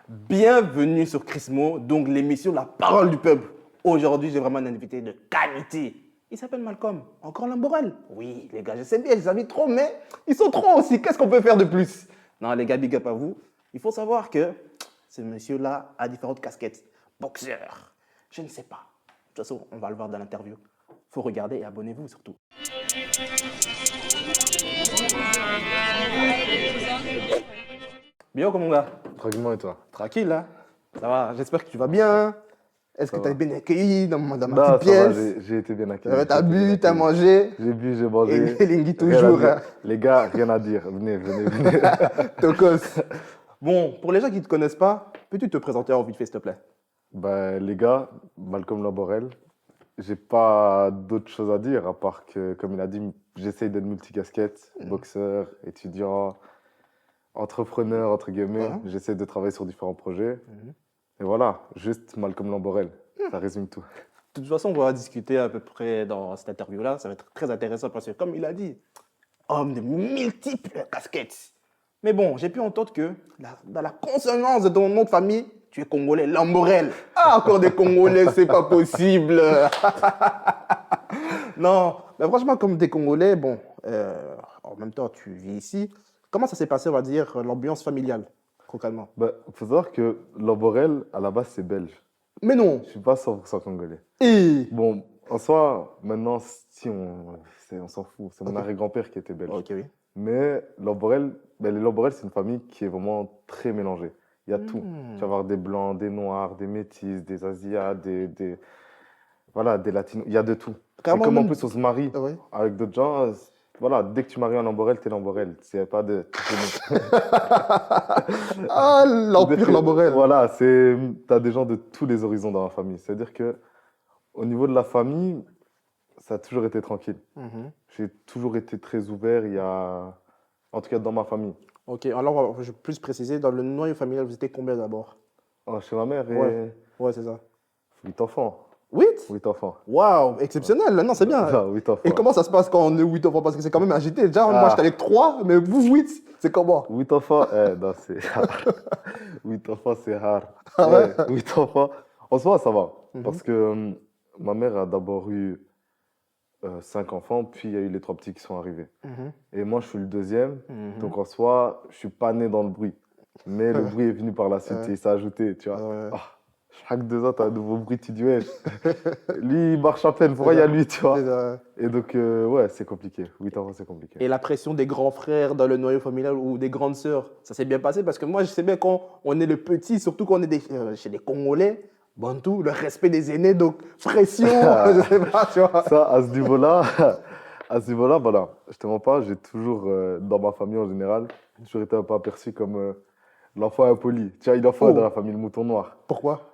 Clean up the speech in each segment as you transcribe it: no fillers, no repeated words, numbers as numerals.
Bienvenue sur Chrismo, donc l'émission La Parole du Peuple. Aujourd'hui, j'ai vraiment un invité de qualité. Il s'appelle Malcolm, encore Lamborel. Oui, les gars, je sais bien, je les invite trop, mais ils sont trop aussi. Qu'est-ce qu'on peut faire de plus? Non, les gars, big up à vous. Il faut savoir que ce monsieur-là a différentes casquettes. Boxeur, je ne sais pas. De toute façon, on va le voir dans l'interview. Faut regarder et abonnez-vous surtout. Bien, comment on va? Tranquillement et toi? Tranquille, là. Ça va, j'espère que tu vas bien. Est-ce que Ça tu as va. été bien accueilli dans ma Non, petite ça va, pièce? j'ai été bien accueilli. T'as J'ai été bien bu, t'as accueilli. mangé? J'ai bu, j'ai Et mangé. Lingui Rien à toujours. dire. Hein. Les gars, rien à dire. Venez, venez, venez. Tocos. Bon, pour les gens qui ne te connaissent pas, peux-tu te présenter en vite fait, s'il te plaît? Les gars, Malcolm Laborel, j'ai pas d'autre chose à dire à part que, comme il a dit, j'essaye d'être multicasquette, boxeur, étudiant, entrepreneur, entre guillemets. Ouais. J'essaie de travailler sur différents projets. Mhm. Et voilà, juste Malcolm Laborel. Ça résume tout. De toute façon, on va discuter à peu près dans cette interview-là. Ça va être très intéressant parce que, comme il a dit, homme de multiples casquettes. Mais bon, j'ai pu entendre que dans la consonance de ton nom de famille, tu es congolais, Lamborel. Ah, encore des Congolais, c'est pas possible. Non, mais franchement, comme des Congolais, bon, en même temps, tu vis ici. Comment ça s'est passé, on va dire, l'ambiance familiale, concrètement? Faut savoir que Laborel, à la base, c'est belge. Mais non. Je suis pas 100% congolais. Et... Bon, en soi, maintenant, si on s'en fout. C'est mon Ok. arrière-grand-père qui était belge. Ok, oui. Mais Lamborel, les Lamborel, c'est une famille qui est vraiment très mélangée. Il y a tout. Tu vas avoir des blancs, des noirs, des métis, des asiates, voilà, des latinos. Il y a de tout. Carrément Et comme en même- plus on se marie Ah ouais. avec d'autres gens, voilà, dès que tu maries un Lamborel, t'es Lamborel. C'est pas de. Ah, l'empire C'est-à-dire que, Lamborel. voilà, t'as des gens de tous les horizons dans la famille. C'est-à-dire que au niveau de la famille, ça a toujours été tranquille. Mhm. J'ai toujours été très ouvert. En tout cas, dans ma famille. Ok, alors je vais plus préciser, dans le noyau familial, vous étiez combien d'abord? Oh, chez ma mère, Ouais, ouais, c'est ça. 8 enfants. 8? 8 enfants. Waouh, exceptionnel, non, c'est bien. Non, 8 enfants. Et comment ça se passe quand on est 8 enfants? Parce que c'est quand même agité. Déjà, moi, j'étais avec 3, mais vous, 8, c'est comment? 8 enfants, non, c'est rare. 8 enfants, c'est rare. Ah ouais? 8 enfants. En soi, ça va. Mhm. Parce que ma mère a d'abord eu 5 enfants, puis il y a eu les 3 petits qui sont arrivés. Mhm. Et moi, je suis le deuxième. Mhm. Donc en soi, je suis pas né dans le bruit. Mais le bruit est venu par la suite et il s'est ajouté, tu vois. Ouais. Ah, chaque 2 ans, tu as un nouveau bruit, tu dis, ouais. Lui, il marche à peine, pourquoi il y a lui, tu vois. C'est ça. Et donc, ouais, c'est compliqué. 8 enfants, c'est compliqué. Et la pression des grands frères dans le noyau familial ou des grandes sœurs, ça s'est bien passé? Parce que moi, je sais bien quand on est le petit, surtout quand on est chez les Congolais, Bantou, le respect des aînés, donc pression, je sais pas, tu vois. Ça, à ce niveau-là, voilà, je te mens pas, j'ai toujours, dans ma famille en général, toujours été un peu aperçu comme l'enfant impoli. Tu vois, il en faut Oh. dans la famille, le mouton noir. Pourquoi?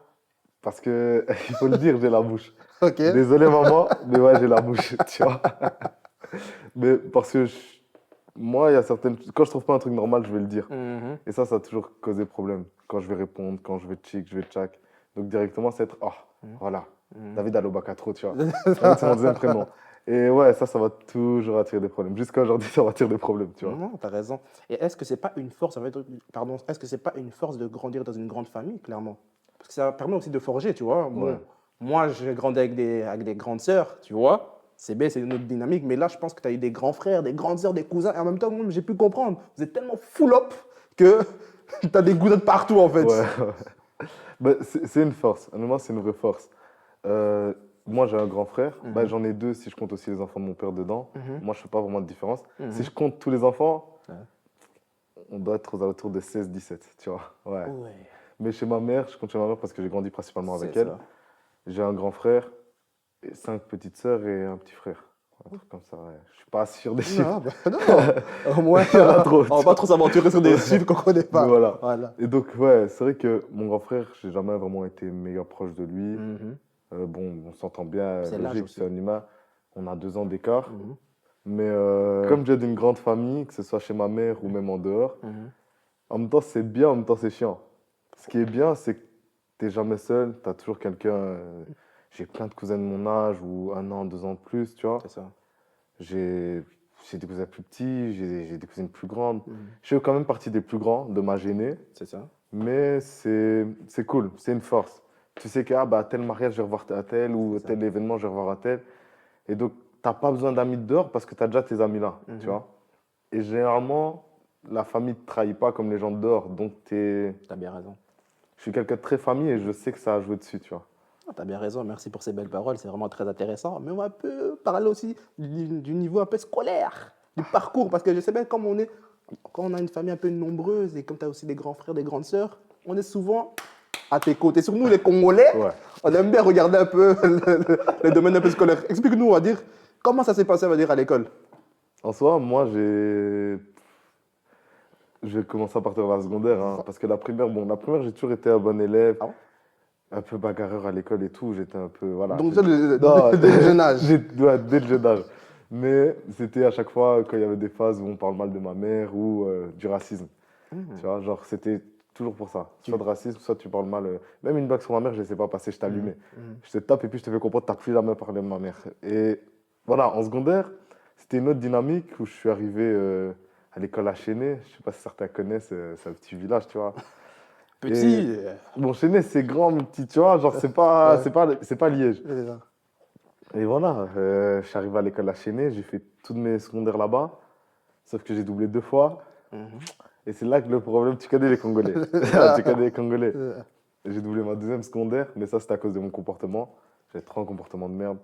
Parce que, il faut le dire, j'ai la bouche. Ok. Désolé, maman, mais ouais, j'ai la bouche, tu vois. Mais parce que moi, il y a certaines. Quand je trouve pas un truc normal, je vais le dire. Mhm. Et ça a toujours causé problème. Quand je vais répondre, quand je vais chic, je vais tchac. Donc directement, c'est être, oh, voilà, David Alobakatro, tu vois. David, c'est mon deuxième prénom. Et ouais, ça va toujours attirer des problèmes. Jusqu'à aujourd'hui, ça va attirer des problèmes, tu vois. Non, t'as raison. Et est-ce que c'est pas une force, pardon, est-ce que c'est pas une force de grandir dans une grande famille, clairement? Parce que ça permet aussi de forger, tu vois. Bon, Ouais. moi, j'ai grandi avec des grandes sœurs, tu vois. C'est bien, c'est une autre dynamique. Mais là, je pense que tu as eu des grands frères, des grandes sœurs, des cousins. Et en même temps, moi, j'ai pu comprendre. Vous êtes tellement full up que tu as des goudins de partout, en fait. Ouais. C'est une force. Honnêtement, c'est une vraie force. Moi, j'ai un grand frère. J'en ai 2 si je compte aussi les enfants de mon père dedans. Moi, je fais pas vraiment de différence. Si je compte tous les enfants, on doit être aux alentours de 16-17, tu vois. Ouais. Ouais, Mais chez ma mère, je compte chez ma mère parce que j'ai grandi principalement avec c'est elle. ça. J'ai un grand frère, et 5 petites sœurs et un petit frère. Un truc comme ça, ouais. Je suis pas sûr des chiffres. Non, au moins, Il y en a trop, on va pas trop s'aventurer sur des chiffres qu'on connaît pas. Mais voilà. Voilà. Et donc, ouais, c'est vrai que mon grand frère, j'ai jamais vraiment été méga proche de lui. Mhm. Bon, on s'entend bien, C'est l'âge logique, aussi. c'est un humain. On a 2 ans d'écart. Mhm. Mais comme j'ai d'une grande famille, que ce soit chez ma mère ou même en dehors, Mhm. en même temps, c'est bien, en même temps, c'est chiant. Ce qui est bien, c'est que t'es jamais seul, t'as toujours quelqu'un. J'ai plein de cousins de mon âge ou 1 an, 2 ans de plus, tu vois. C'est ça. J'ai des cousins plus petits, j'ai des cousines plus grandes. Mhm. Je fais quand même partie des plus grands de ma génée. C'est ça. mais c'est cool, c'est une force. Tu sais que ah, bah, tel mariage, je vais revoir à tel, ou C'est ça. tel événement, je vais revoir à tel. Et donc, tu n'as pas besoin d'amis de dehors parce que tu as déjà tes amis là, tu vois. Et généralement, la famille ne te trahit pas comme les gens de dehors. Donc, T'as bien raison. je suis quelqu'un de très famille et je sais que ça a joué dessus, tu vois. Ah, t'as bien raison, merci pour ces belles paroles, c'est vraiment très intéressant. Mais on va un peu parler aussi du niveau un peu scolaire, du parcours, parce que je sais bien, quand on a une famille un peu nombreuse et comme tu as aussi des grands frères, des grandes sœurs, on est souvent à tes côtés. Sur nous, les Congolais, Ouais. on aime bien regarder un peu le domaine un peu scolaire. Explique-nous, on va dire, comment ça s'est passé, on va dire, à l'école. En soi, moi, je vais commencer à partir de la secondaire, hein, parce que la primaire, j'ai toujours été un bon élève, Ah bon. un peu bagarreur à l'école et tout. J'étais un peu, voilà. Donc, j'ai- ça, Non, dès le jeune âge. Ouais, dès le jeune âge. Mais c'était à chaque fois quand il y avait des phases où on parle mal de ma mère ou du racisme. Tu vois, genre, c'était toujours pour ça. Soit de racisme, soit tu parles mal. Même une blague sur ma mère, je ne laissais pas passer, je t'allumais. Je te tape et puis je te fais comprendre que tu n'as plus jamais parlé de ma mère. Et voilà, en secondaire, c'était une autre dynamique où je suis arrivé à l'école à Chénet. Je ne sais pas si certains connaissent, c'est un petit village, tu vois. Petit. Bon, Chénet, c'est grand, mais petit, tu vois, genre, c'est pas Liège. C'est ça. Et voilà, je suis arrivé à l'école à Chénet, j'ai fait toutes mes secondaires là-bas, sauf que j'ai doublé 2 fois. Et c'est là que le problème, tu connais les Congolais. Tu connais les Congolais. J'ai doublé ma deuxième secondaire, mais ça, c'était à cause de mon comportement. J'avais trop un comportement de merde.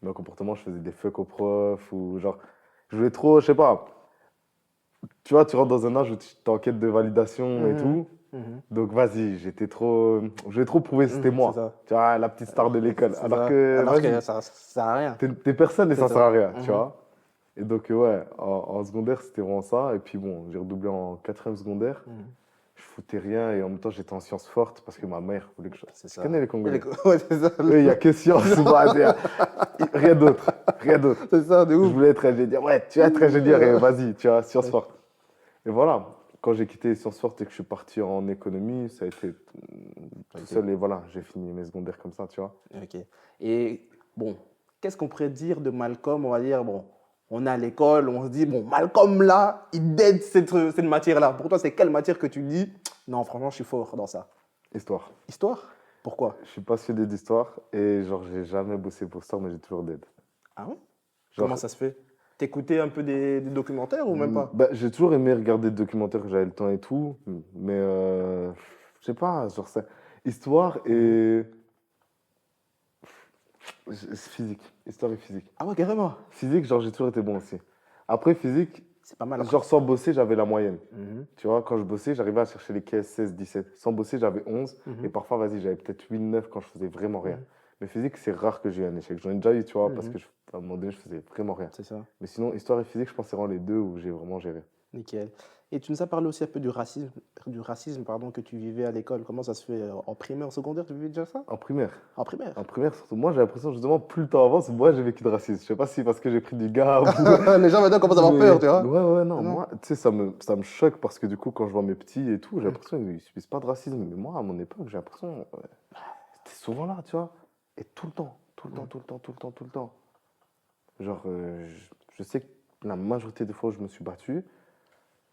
Mais un comportement, je faisais des fuck aux profs, ou genre, je voulais trop, je sais pas. Tu vois, tu rentres dans un âge où tu es en quête de validation et tout. Donc, vas-y, je voulais trop prouver que c'était moi. C'est ça. Tu vois, la petite star de l'école. C'est Alors ça. que, Alors vas-y, que ça sert à rien. t'es personne et C'est ça ça. sert à rien, tu vois. Et donc, ouais, en secondaire, c'était vraiment ça. Et puis, bon, j'ai redoublé en quatrième secondaire. Je foutais rien et en même temps, j'étais en sciences fortes parce que ma mère voulait que je. C'est Tu ça. connais les Congolais? Ouais, c'est ça. Oui, il n'y a que sciences. Rien d'autre. Rien d'autre. C'est ça, de Je ouf. voulais être ingénieur. Ouais, tu vas être ingénieur et vas-y, tu vois, sciences fortes. Et voilà, quand j'ai quitté sciences fortes et que je suis parti en économie, ça a été tout seul. Et voilà, j'ai fini mes secondaires comme ça, tu vois. Ok. Et bon, qu'est-ce qu'on pourrait dire de Malcolm? On va dire, bon, on est à l'école, on se dit, bon, Malcolm là, il dédie cette matière-là. Pour toi, c'est quelle matière que tu dis, non, franchement, je suis fort dans ça? Histoire. Histoire? Pourquoi? Je suis passionné d'histoire et genre, j'ai jamais bossé pour ça, mais j'ai toujours d'aide. Ah oui? Genre, Comment ça se fait? T'écoutais un peu des documentaires ou même pas? bah, j'ai toujours aimé regarder des documentaires que j'avais le temps et tout, mais je sais pas, genre, c'est histoire et physique. Histoire et physique. Ah ouais, carrément. Physique, genre, j'ai toujours été bon aussi. Après, physique, C'est pas mal. genre, sans bosser, j'avais la moyenne. Mhm. Tu vois, quand je bossais, j'arrivais à chercher les caisses 16, 17. Sans bosser, j'avais 11. Et parfois, vas-y, j'avais peut-être 8, 9 quand je faisais vraiment rien. Mais physique, c'est rare que j'ai eu un échec. J'en ai déjà eu, tu vois, parce que à un moment donné, je faisais vraiment rien. C'est ça. Mais sinon, histoire et physique, je pense que c'est vraiment les deux où j'ai vraiment géré. Nickel. Et tu nous as parlé aussi un peu du racisme pardon, que tu vivais à l'école. Comment ça se fait en primaire, secondaire, tu vivais déjà ça? En primaire. En primaire. En primaire, surtout, moi, j'ai l'impression, justement, plus le temps avance, moi, j'ai vécu de racisme. Je sais pas si parce que j'ai pris du gars ou... Les gens maintenant commencent à avoir Mais- peur, tu vois. Ouais, non, Non. moi, tu sais, ça me choque parce que du coup, quand je vois mes petits et tout, j'ai l'impression qu'ils subissent pas de racisme. Mais moi, à mon époque, j'ai l'impression, c'était souvent là, tu vois. Et tout le temps. Genre, je sais que la majorité des fois où je me suis battu,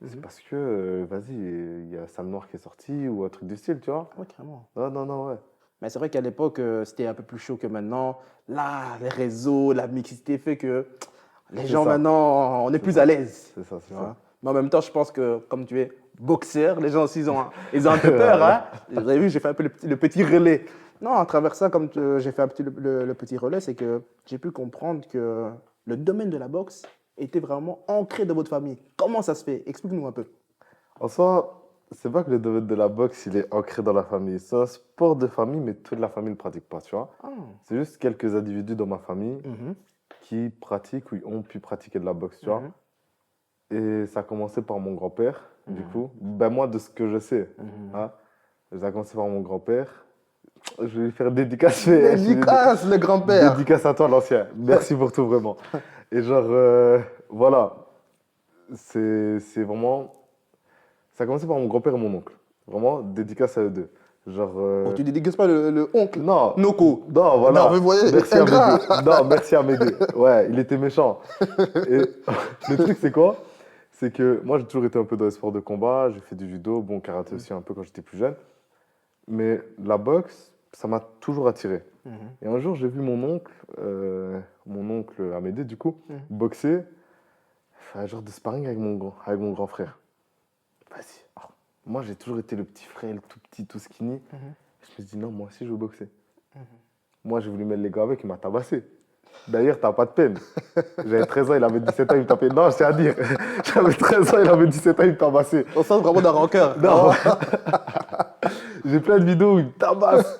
c'est parce que, vas-y, il y a Sam Noir qui est sorti ou un truc du style, tu vois. Ouais, carrément. Non, ouais. Mais c'est vrai qu'à l'époque, c'était un peu plus chaud que maintenant. Là, les réseaux, la mixité fait que les C'est gens ça. maintenant, on est plus ça. à l'aise. C'est ça, Tu c'est vois. ça. Mais en même temps, je pense que comme tu es boxeur, les gens aussi, ils ont un peu peur. Hein. Vous avez vu, j'ai fait un peu le petit relais. Non, à travers ça, comme j'ai fait un petit, le petit relais, c'est que j'ai pu comprendre que le domaine de la boxe était vraiment ancré dans votre famille. Comment ça se fait? Explique-nous un peu. En soi, c'est pas que le domaine de la boxe, il est ancré dans la famille. C'est un sport de famille, mais toute la famille ne le pratique pas, tu vois. Ah. C'est juste quelques individus dans ma famille Mhm. qui pratiquent ou ont pu pratiquer de la boxe, tu vois. Mhm. Et ça a commencé par mon grand-père, du coup. Ben moi, de ce que je sais, hein, ça a commencé par mon grand-père. Je vais lui faire dédicace. Dédicace, le grand-père. Dédicace à toi, l'ancien. Merci pour tout, vraiment. Et genre, voilà, c'est vraiment... Ça a commencé par mon grand-père et mon oncle. Vraiment, dédicace à eux deux. Genre... Oh, tu dédicaces pas le oncle Non. Noko. Non, voilà. Non, mais vous voyez, merci à ingrat. mes deux. Non, merci à mes deux. Ouais, il était méchant. Et le truc, c'est quoi? c'est que moi, j'ai toujours été un peu dans les sports de combat. J'ai fait du judo, bon, karaté aussi un peu quand j'étais plus jeune. Mais la boxe, ça m'a toujours attiré. Mhm. Et un jour, j'ai vu mon oncle Amédée, du coup, boxer, faire un genre de sparring avec mon grand frère. Vas-y. Alors, moi, j'ai toujours été le petit frère, le tout petit, tout skinny. Je me suis dit, non, moi aussi, je veux boxer. Moi, j'ai voulu mettre les gars avec, il m'a tabassé. D'ailleurs, t'as pas de peine. J'avais 13 ans, il avait 17 ans, il me tapait. Non, je tiens à dire. J'avais 13 ans, il avait 17 ans, il me tabassait. On sent vraiment d'un rancœur. Non. J'ai plein de vidéos où il me tabasse.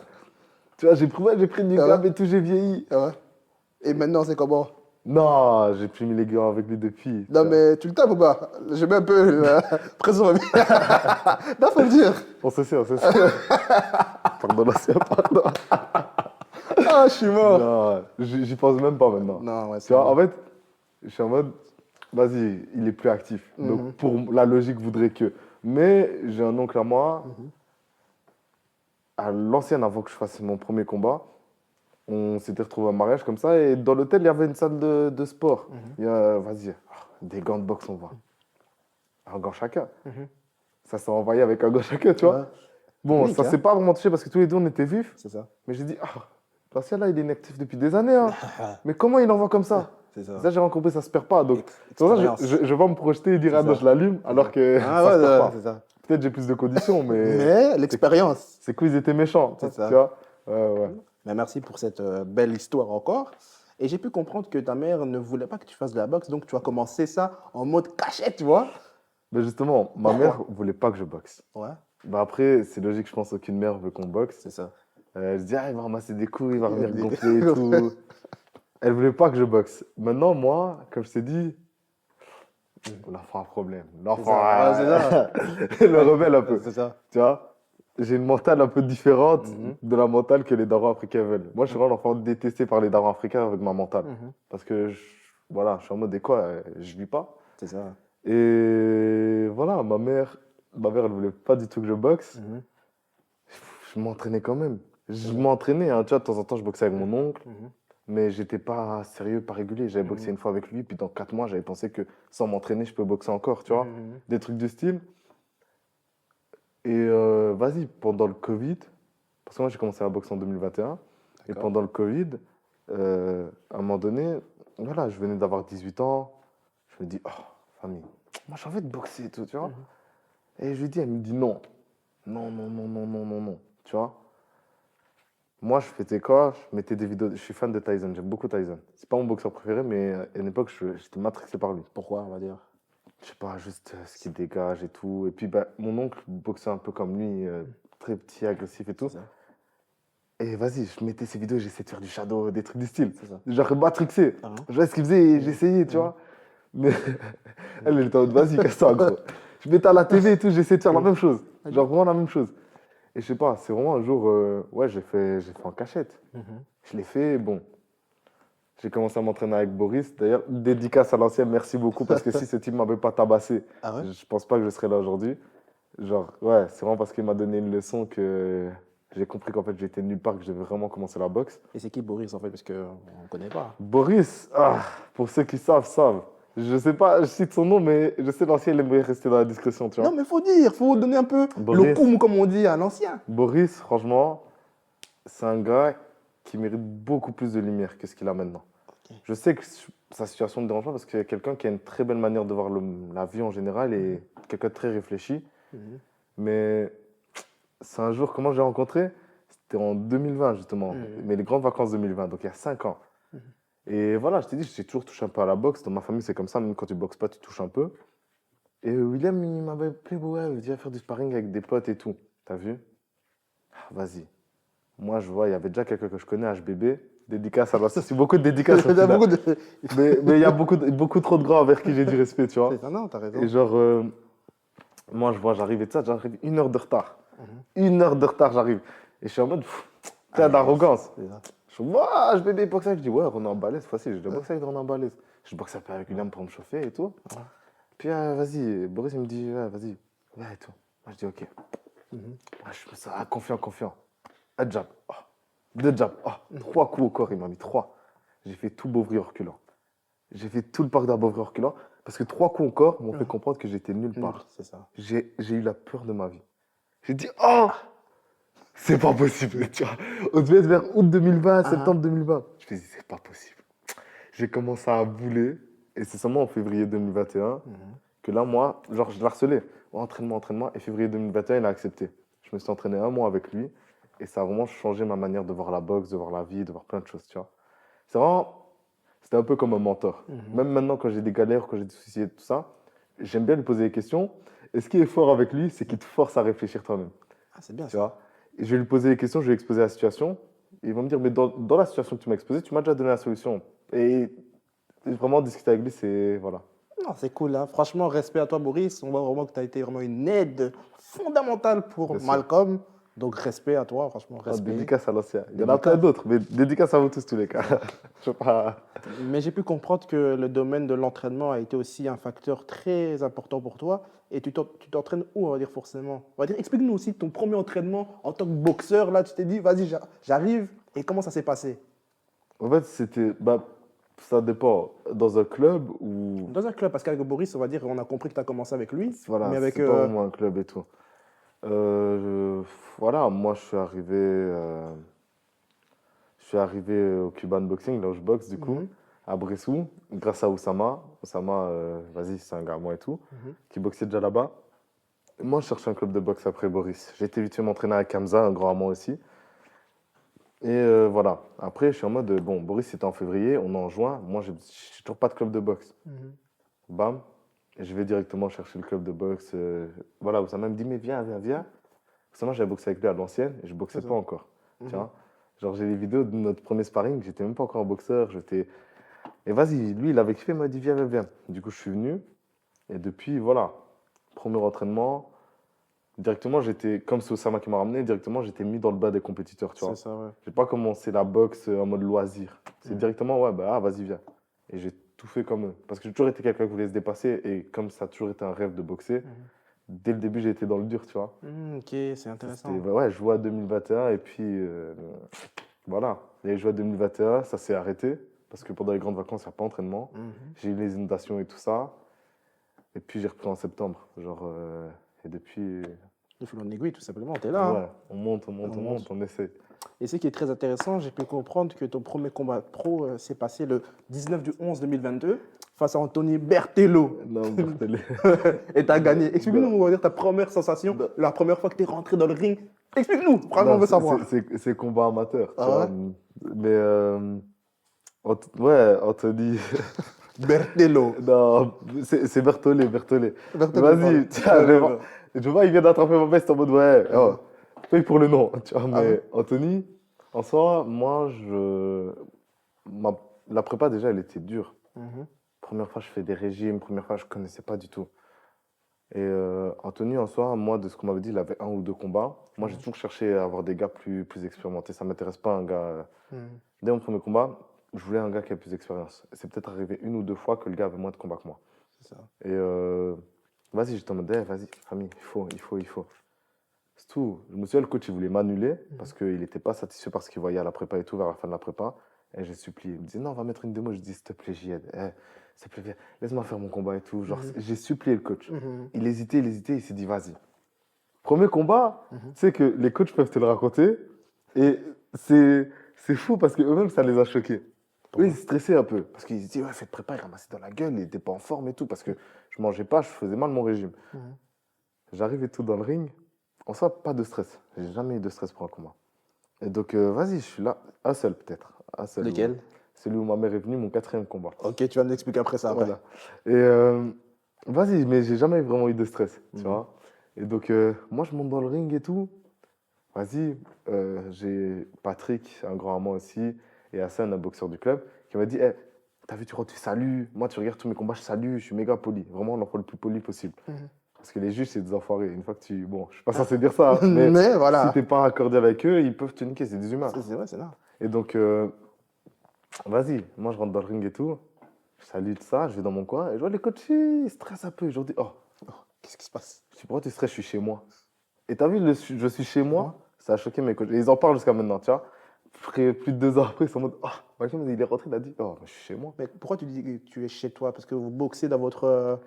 Tu vois, j'ai pris du Ah gars ouais? et tout, j'ai vieilli. Ah ouais. Et maintenant, c'est comment? Non, j'ai plus mis les gars avec lui depuis. Non, mais tu le tapes ou pas? J'ai mis un peu la pression. Non, faut le dire. On se sait, on se sait. Pardon, l'ancien, pardon. Ah, je suis mort. Non, j'y pense même pas maintenant. Non, ouais, Tu c'est vois, bon. en fait, je suis en mode, vas-y, il est plus actif. Donc, pour la logique, voudrait que. Mais j'ai un oncle à moi, à l'ancienne, avant que je fasse mon premier combat, on s'était retrouvé à un mariage comme ça, et dans l'hôtel, il y avait une salle de sport. Il y a, vas-y, des gants de boxe, on voit. Un gant chacun. Ça s'est envoyé avec un gant chacun, tu vois. Ouais. Bon, Technique, ça hein. s'est pas vraiment touché parce que tous les deux, on était vifs. C'est ça. Mais j'ai dit, l'ancien là, il est inactif depuis des années. Hein. Mais comment il envoie comme ça? C'est ça. Ça, j'ai compris, ça se perd pas. Donc, c'est pour ça que Expérience. je vais pas me projeter et dire, C'est ah non, ça. je l'allume, alors que Ah ça ouais, se perd ouais, pas. c'est ça. Peut-être j'ai plus de conditions, mais Mais l'expérience. c'est qu'ils étaient méchants. C'est ça. Tu vois? Ouais. Mais merci pour cette belle histoire encore. Et j'ai pu comprendre que ta mère ne voulait pas que tu fasses de la boxe, donc tu as commencé ça en mode cachette, tu vois. Mais justement, ma mère voulait pas que je boxe. Ouais, Bah après, c'est logique, je pense qu'aucune mère veut qu'on boxe. c'est ça. Je dis, il va ramasser des coups, il va revenir des- gonfler et tout. Elle voulait pas que je boxe. Maintenant, moi, comme je t'ai dit, l'enfant a un problème. L'enfant, ça. le rebelle un peu. C'est ça. Tu vois, j'ai une mentale un peu différente Mhm. de la mentale que les darons africains veulent. Moi, je suis vraiment l'enfant détesté par les darons africains avec ma mentale. Parce que, voilà, je suis en mode, et quoi, je vis pas. C'est ça. Et voilà, ma mère, elle voulait pas du tout que je boxe. Je m'entraînais quand même. Je m'entraînais, hein, tu vois, de temps en temps, je boxais avec mon oncle. Mais j'étais pas sérieux, pas régulier. J'avais boxé une fois avec lui, puis dans 4 mois, j'avais pensé que sans m'entraîner, je peux boxer encore, tu vois. Des trucs du style. Et vas-y, pendant le Covid, parce que moi j'ai commencé à boxer en 2021, et D'accord. pendant le Covid, à un moment donné, voilà, je venais d'avoir 18 ans, je me dis, oh, famille, moi j'ai envie de boxer et tout, tu vois. Et je lui dis, elle me dit non, non, tu vois. Moi, je faisais quoi? Je mettais des vidéos. Je suis fan de Tyson, j'aime beaucoup Tyson. C'est pas mon boxeur préféré, mais à une époque, j'étais matrixé par lui. Pourquoi, on va dire? Je sais pas, juste ce qu'il dégage et tout. Et puis, bah, mon oncle boxait un peu comme lui, très petit, agressif et tout. C'est ça. Et vas-y, je mettais ces vidéos, j'essayais de faire du shadow, des trucs du style. C'est ça. Genre matrixé. Ah, hein. Je vois ce qu'il faisait et j'essayais, tu vois. Mais elle était en mode, vas-y, casse-toi, gros. Je mettais à la TV et tout, j'essayais de faire la même chose. Genre vraiment la même chose. Et je sais pas, c'est vraiment un jour, ouais, j'ai fait en cachette. Je l'ai fait, bon. J'ai commencé à m'entraîner avec Boris. D'ailleurs, dédicace à l'ancien, merci beaucoup, parce que si ce type ne m'avait pas tabassé, Ah ouais? je pense pas que je serais là aujourd'hui. Genre, ouais, c'est vraiment parce qu'il m'a donné une leçon que j'ai compris qu'en fait, j'étais nulle part, que je devais vraiment commencer la boxe. Et c'est qui Boris en fait? Parce qu'on ne connaît pas. Boris, pour ceux qui savent, savent. Je sais pas, je cite son nom, mais je sais l'ancien, il aimerait rester dans la discrétion, tu vois. Non, mais faut dire, faut donner un peu Boris. le coum, comme on dit à l'ancien. Boris, franchement, c'est un gars qui mérite beaucoup plus de lumière que ce qu'il a maintenant. Ok. Je sais que sa situation ne dérange pas parce qu'il y a quelqu'un qui a une très belle manière de voir la vie en général et quelqu'un de très réfléchi. Mais c'est un jour, comment j'ai rencontré? C'était en 2020 justement, mais les grandes vacances 2020, donc il y a 5 ans. Et voilà, je t'ai dit, j'ai toujours touché un peu à la boxe. Dans ma famille, c'est comme ça, même quand tu boxes pas, tu touches un peu. Et William, il m'avait appelé, ouais, il viens faire du sparring avec des potes et tout. T'as vu? Vas-y. Moi, je vois, il y avait déjà quelqu'un que je connais, HBB. Dédicace, alors c'est beaucoup de dédicaces. Il y a beaucoup de... Mais il y a beaucoup trop de grands envers qui j'ai du respect, tu vois. C'est ça, non, t'as raison. Et genre, moi, je vois, j'arrive et tout ça, j'arrive 1 heure de retard. 1 heure de retard, j'arrive. Et je suis en mode, t'as d'arrogance. C'est ça. Je dis, ouais, je vais des boxer. Je dis, ouais, Ronan Balès, cette fois-ci, je dois boxer avec Ronan Balès. Je boxe un peu avec William pour me chauffer et tout. Puis, vas-y, Boris, il me dit, ouais, vas-y, ouais, et tout. Moi, je dis, ok. Ouais, je me sens confiant. Un jab, 2 jabs, 3 coups au corps, il m'a mis 3. J'ai fait tout Bovry reculant. J'ai fait tout le parcours d'un Bovry reculant. Parce que 3 coups encore m'ont fait comprendre que j'étais nulle part. C'est ça. J'ai eu la peur de ma vie. J'ai dit, oh, c'est pas possible. Tu vois. On devait être vers août 2020, septembre 2020. Je me suis dit, c'est pas possible. J'ai commencé à bouler. Et c'est seulement en février 2021 que là, moi, genre, je l'harcelais. Entraînement, entraînement. Et février 2021, il a accepté. Je me suis entraîné 1 mois avec lui. Et ça a vraiment changé ma manière de voir la boxe, de voir la vie, de voir plein de choses, tu vois. C'est vraiment, c'était un peu comme un mentor. Même maintenant, quand j'ai des galères, quand j'ai des soucis et tout ça, j'aime bien lui poser des questions. Et ce qui est fort avec lui, c'est qu'il te force à réfléchir toi-même, Ah, c'est bien tu ça. vois. Et je vais lui poser des questions, je vais lui exposer la situation. Et il va me dire, mais dans la situation que tu m'as exposée, tu m'as déjà donné la solution. Et vraiment, discuter avec lui, c'est, voilà. Non, c'est cool, hein. Franchement, respect à toi, Boris. On voit vraiment que tu as été vraiment une aide fondamentale pour Bien sûr. Malcolm. Donc, respect à toi, franchement, Ah, respect. dédicace à l'ancien. Il y en a Dédicace. plein d'autres, mais dédicace à vous tous, tous les cas. Je sais pas. Mais j'ai pu comprendre que le domaine de l'entraînement a été aussi un facteur très important pour toi. Et tu t'entraînes où, on va dire, forcément? On va dire, explique-nous aussi ton premier entraînement en tant que boxeur. Là, tu t'es dit, vas-y, j'arrive. Et comment ça s'est passé? En fait, c'était. Bah, ça dépend. Dans un club ou. Dans un club, parce qu'avec Boris, on va dire, on a compris que tu as commencé avec lui. Voilà, Mais avec. c'est pas vraiment un club et tout. Voilà, moi, je suis arrivé au Cuban Boxing, là où je boxe, du coup, à Bressou, grâce à Oussama. Oussama, vas-y, c'est un gars, moi et tout, qui boxait déjà là-bas. Et moi, je cherchais un club de boxe après Boris. J'ai été vite fait m'entraîner avec Hamza, un grand à moi aussi. Et voilà. Après, je suis en mode, bon, Boris, c'était en février, on est en juin. Moi, j'ai toujours pas de club de boxe. Bam. Et je vais directement chercher le club de boxe. Voilà, Oussama me dit, mais viens, viens, viens. Oussama, j'avais boxé avec lui à l'ancienne et je boxais C'est pas ça. encore. Tu vois. Genre, j'ai les vidéos de notre premier sparring, j'étais même pas encore un boxeur. Et vas-y, lui, il avait kiffé, il m'a dit, viens, viens, viens. Du coup, je suis venu. Et depuis, voilà, premier entraînement. Directement, j'étais, comme c'est Oussama qui m'a ramené, directement, j'étais mis dans le bas des compétiteurs, tu vois. C'est ça, ouais. J'ai pas commencé la boxe en mode loisir. C'est directement, ouais, bah, ah, vas-y, viens. Et j'ai tout fait comme eux. Parce que j'ai toujours été quelqu'un qui voulait se dépasser. Et comme ça a toujours été un rêve de boxer, dès le début, j'ai été dans le dur, tu vois. Ok, c'est intéressant. Bah ouais, je jouais à 2021 et puis voilà. Les joué à 2021, ça s'est arrêté parce que pendant les grandes vacances, il n'y a pas d'entraînement. J'ai eu les inondations et tout ça. Et puis j'ai repris en septembre. Genre, et depuis, De fil en aiguille, tout simplement, tu es là. ouais, Hein. on monte, on monte, On on monte. monte, on essaie. Et ce qui est très intéressant, j'ai pu comprendre que ton premier combat pro s'est passé le 19 du 11 2022 face à Anthony Bertello. Non, Berthelé. Et tu as gagné. Explique-nous, on va dire, ta première sensation, la première fois que tu es rentré dans le ring. Explique-nous, vraiment, on Non, veut savoir. c'est combat amateur. Tu Ah vois. ouais? Mais ouais, Anthony. Bertello. Non, c'est Berthollet, Berthollet. Bertello, pardon. Vas-y, tiens, je vois, il vient d'attraper ma veste en mode ouais, oh, paye pour le nom. Tu vois, mais Anthony, en soi, moi, la prépa déjà, elle était dure. Première fois, je fais des régimes, première fois, je connaissais pas du tout. Et Anthony, en soi, moi, de ce qu'on m'avait dit, il avait 1 ou 2 combats. Moi, j'ai toujours cherché à avoir des gars plus expérimentés. Ça m'intéresse pas, un gars. Dès mon premier combat, je voulais un gars qui a plus d'expérience. C'est peut-être arrivé 1 ou 2 fois que le gars avait moins de combats que moi. C'est ça. Et vas-y, j'étais en mode, vas-y, famille, il faut. C'est tout. Je me souviens, le coach, il voulait m'annuler parce qu'il n'était pas satisfait par ce qu'il voyait à la prépa et tout, vers la fin de la prépa. Et j'ai supplié. Il me disait, non, on va mettre une démo. Je dis, s'il te plaît, Jihad, s'il te plaît, viens, laisse-moi faire mon combat et tout. Genre, j'ai supplié le coach. Il hésitait, il s'est dit, vas-y. Premier combat, tu sais que les coachs peuvent te le raconter. Et c'est fou parce qu'eux-mêmes, ça les a choqués. Eux, ils stressaient un peu. Parce qu'ils se disaient, ouais, faites prépa, il ramassait dans la gueule, il n'était pas en forme et tout. Parce que je mangeais pas, je faisais mal mon régime. J'arrive et tout dans le ring. En soi, pas de stress. J'ai jamais eu de stress pour un combat. Et donc, vas-y, je suis là. Un seul, peut-être. Un seul. Lequel? Celui où ma mère est venue, mon 4e combat. Ok, tu vas nous expliquer après ça. Après. Voilà. Et vas-y, mais j'ai jamais vraiment eu de stress, tu vois. Et donc, moi, je monte dans le ring et tout. Vas-y, j'ai Patrick, un grand à moi aussi, et Hassan, un boxeur du club, qui m'a dit, hey, t'as vu, tu rentres, tu salues. Moi, tu regardes tous mes combats, je salue, je suis méga poli. Vraiment, l'enfant le plus poli possible. Parce que les juges, c'est des enfoirés. Une fois que tu... Bon, je suis pas censé dire ça, hein, mais voilà. si t'es pas cordial avec eux, ils peuvent te niquer, c'est des humains. C'est vrai, c'est là. Et donc, vas-y, moi, je rentre dans le ring et tout. Je salue tout ça, je vais dans mon coin, et je vois les coachs, ils stressent un peu. Je leur dis, oh, Qu'est-ce qui se passe? je dis, pourquoi tu stresses, je suis chez moi. Et t'as vu, je suis chez moi, ça a choqué mes coachs. Et ils en parlent jusqu'à maintenant, tu vois. Après, plus de 2 ans après, ils sont en mode, oh, Malcolm, il est rentré, il a dit, oh, je suis chez moi. Mais pourquoi tu dis que tu es chez toi? Parce que vous boxez dans votre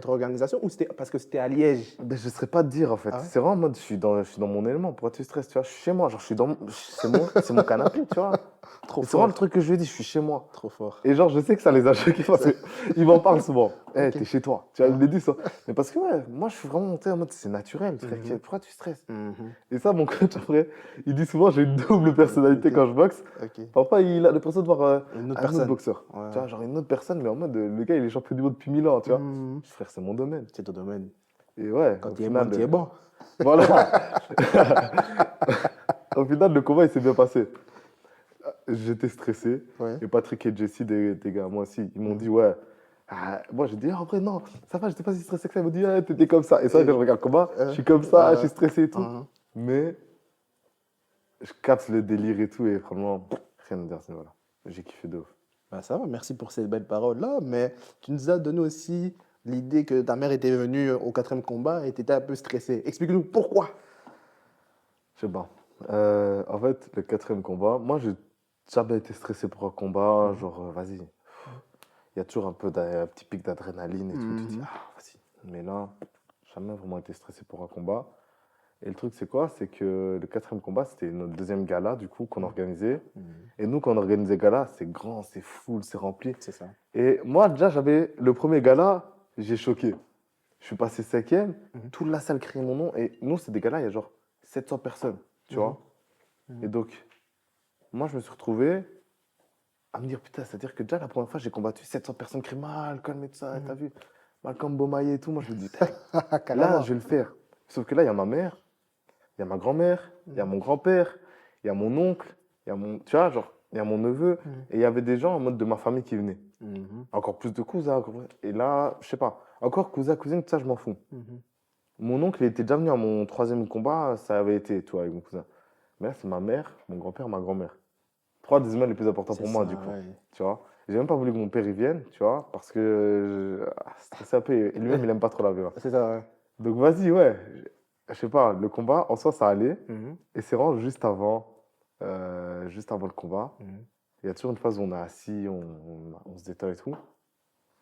organisation ou c'était parce que c'était à Liège? Ben, je ne saurais pas te dire en fait. Ah ouais? C'est vraiment en mode, je suis dans mon élément. Pourquoi tu stresses, tu vois? Je suis chez moi. Genre, c'est mon canapé, tu vois. Trop Et c'est vraiment le fort. truc que je lui ai dit, je suis chez moi. Trop fort. Et genre, je sais que ça les a choqués parce qu'ils m'en parlent souvent. Eh, Ok. t'es chez toi. Tu vois, ils me le disent ça. Mais parce que, ouais, moi, je suis vraiment monté en mode, c'est naturel. Mhm. Pourquoi tu stresses? Mhm. Et ça, mon coach, après, il dit souvent, j'ai une double personnalité Ok. quand je boxe. Ok. Parfois, il a l'impression de voir Une autre un autre personne. boxeur. Ouais. Tu vois, genre une autre personne, mais en mode, le gars, il est champion du monde depuis 1000 ans, tu vois. Mhm. Frère, c'est mon domaine. C'est ton domaine. Et ouais, Quand au tu es final, bon, tu es bon. voilà. Au final, le combat, il s'est bien passé. J'étais stressé. Ouais. Et Patrick et Jesse, des gars, moi aussi, ils m'ont dit, ouais. Ah, moi, j'ai dit, ah, après, non, ça va, j'étais pas si stressé que ça. Ils m'ont dit, ah, t'étais comme ça. Et ça, quand je regarde le combat, je suis comme ça, je suis stressé et tout. Mais je capte le délire et tout. Et franchement, rien à dire à ce niveau-là. J'ai kiffé de ouf. Bah, ça va, merci pour ces belles paroles-là. Mais tu nous as donné aussi l'idée que ta mère était venue au 4e combat et tu étais un peu stressé. Explique-nous pourquoi. Je sais pas. En fait, le 4e combat, moi, j'ai jamais été stressé pour un combat. Genre, vas-y. Il y a toujours un petit pic d'adrénaline et tout. Tu te dis, ah, vas-y. Mais là, jamais vraiment été stressé pour un combat. Et le truc, c'est quoi? C'est que le 4e combat, c'était notre 2e gala, du coup, qu'on organisait. Et nous, quand on organisait gala, c'est grand, c'est full, c'est rempli. C'est ça. Et moi, déjà, j'avais le premier gala, j'ai choqué. Je suis passé 5e, toute la salle criait mon nom. Et nous, c'est des galas, il y a genre 700 personnes, tu vois. Et donc, moi, je me suis retrouvé à me dire, putain, c'est-à-dire que déjà, la première fois, j'ai combattu 700 personnes qui crient Malcolm et tout ça, t'as vu? Malcolm Bomaye et tout. Moi, je me dis, là, Carrément. je vais le faire. Sauf que là, il y a ma mère, il y a ma grand-mère, il y a mon grand-père, il y a mon oncle, il y a mon, tu vois, genre, il y a mon neveu. Et il y avait des gens en mode de ma famille qui venaient. Encore plus de cousins. Et là, je sais pas, encore cousins, cousines, tout ça, je m'en fous. Mon oncle, il était déjà venu à mon 3e combat, ça avait été, tu vois, avec mon cousin. Mais là, c'est ma mère, mon grand-père, ma grand-mère. 3 des humains les plus importants pour moi, du coup. Ouais. Tu vois. J'ai même pas voulu que mon père y vienne, tu vois, parce que stressé un peu. Et lui-même, il aime pas trop la violence. C'est ça, ouais. Donc, vas-y, ouais. Je sais pas, le combat, en soi, ça allait. Et c'est vraiment juste avant le combat. Il y a toujours une phase où on est assis, on se détend et tout.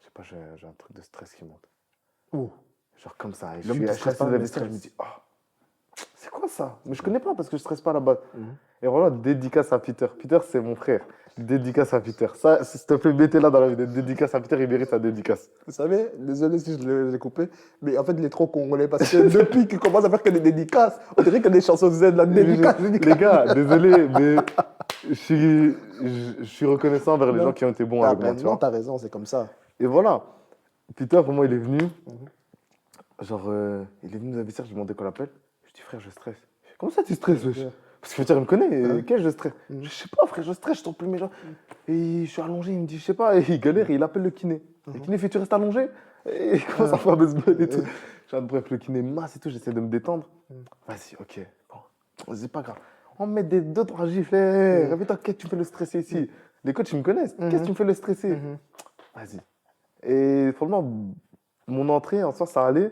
Je sais pas, j'ai un truc de stress qui monte. Ouh. Genre comme ça. Et je L'homme suis qui assis stresse dans pas, le mais vestiaire, je me stresse. dis, oh, c'est quoi ça? Mais je connais pas parce que je stresse pas là-bas. Et voilà, dédicace à Peter. Peter, c'est mon frère. Dédicace à Peter. Ça, s'il te plaît, mettez-la dans la vidéo. Dédicace à Peter, il mérite sa dédicace. Vous savez, désolé si je l'ai coupé, mais en fait, il est trop congolais parce que depuis qu'il commence à faire que des dédicaces, on dirait que des chansons Z, la dédicace. Les gars, désolé, mais je suis reconnaissant vers les Non. gens qui ont été bons Ah, avec moi, ben tu non, vois. t'as raison, c'est comme ça. Et voilà. Peter, pour moi, il est venu. Genre, il est venu dans le vestiaire, je lui demandais qu'on l'appelle. Je dis, frère, je stresse. Il fait, comment ça, tu stresses, wesh? Parce que Peter, il me connaît. Quel je stresse? Je sais pas, frère, je stresse, je tombe plus mes gens. Et je suis allongé, il me dit, je sais pas. Et il galère, et il appelle le kiné. Le kiné fait, tu restes allongé? Et il commence à faire des semaines et tout. Bref, le kiné masse et tout, j'essaie de me détendre. Vas-y, ok. Bon, c'est pas grave. On met des 2-3 giflets. Réveille-toi, qu'est-ce que tu me fais le stresser ici? Les coachs, ils me connaissent. Qu'est-ce que tu me fais le stresser? Vas-y. Et franchement, mon entrée, en soi, ça allait.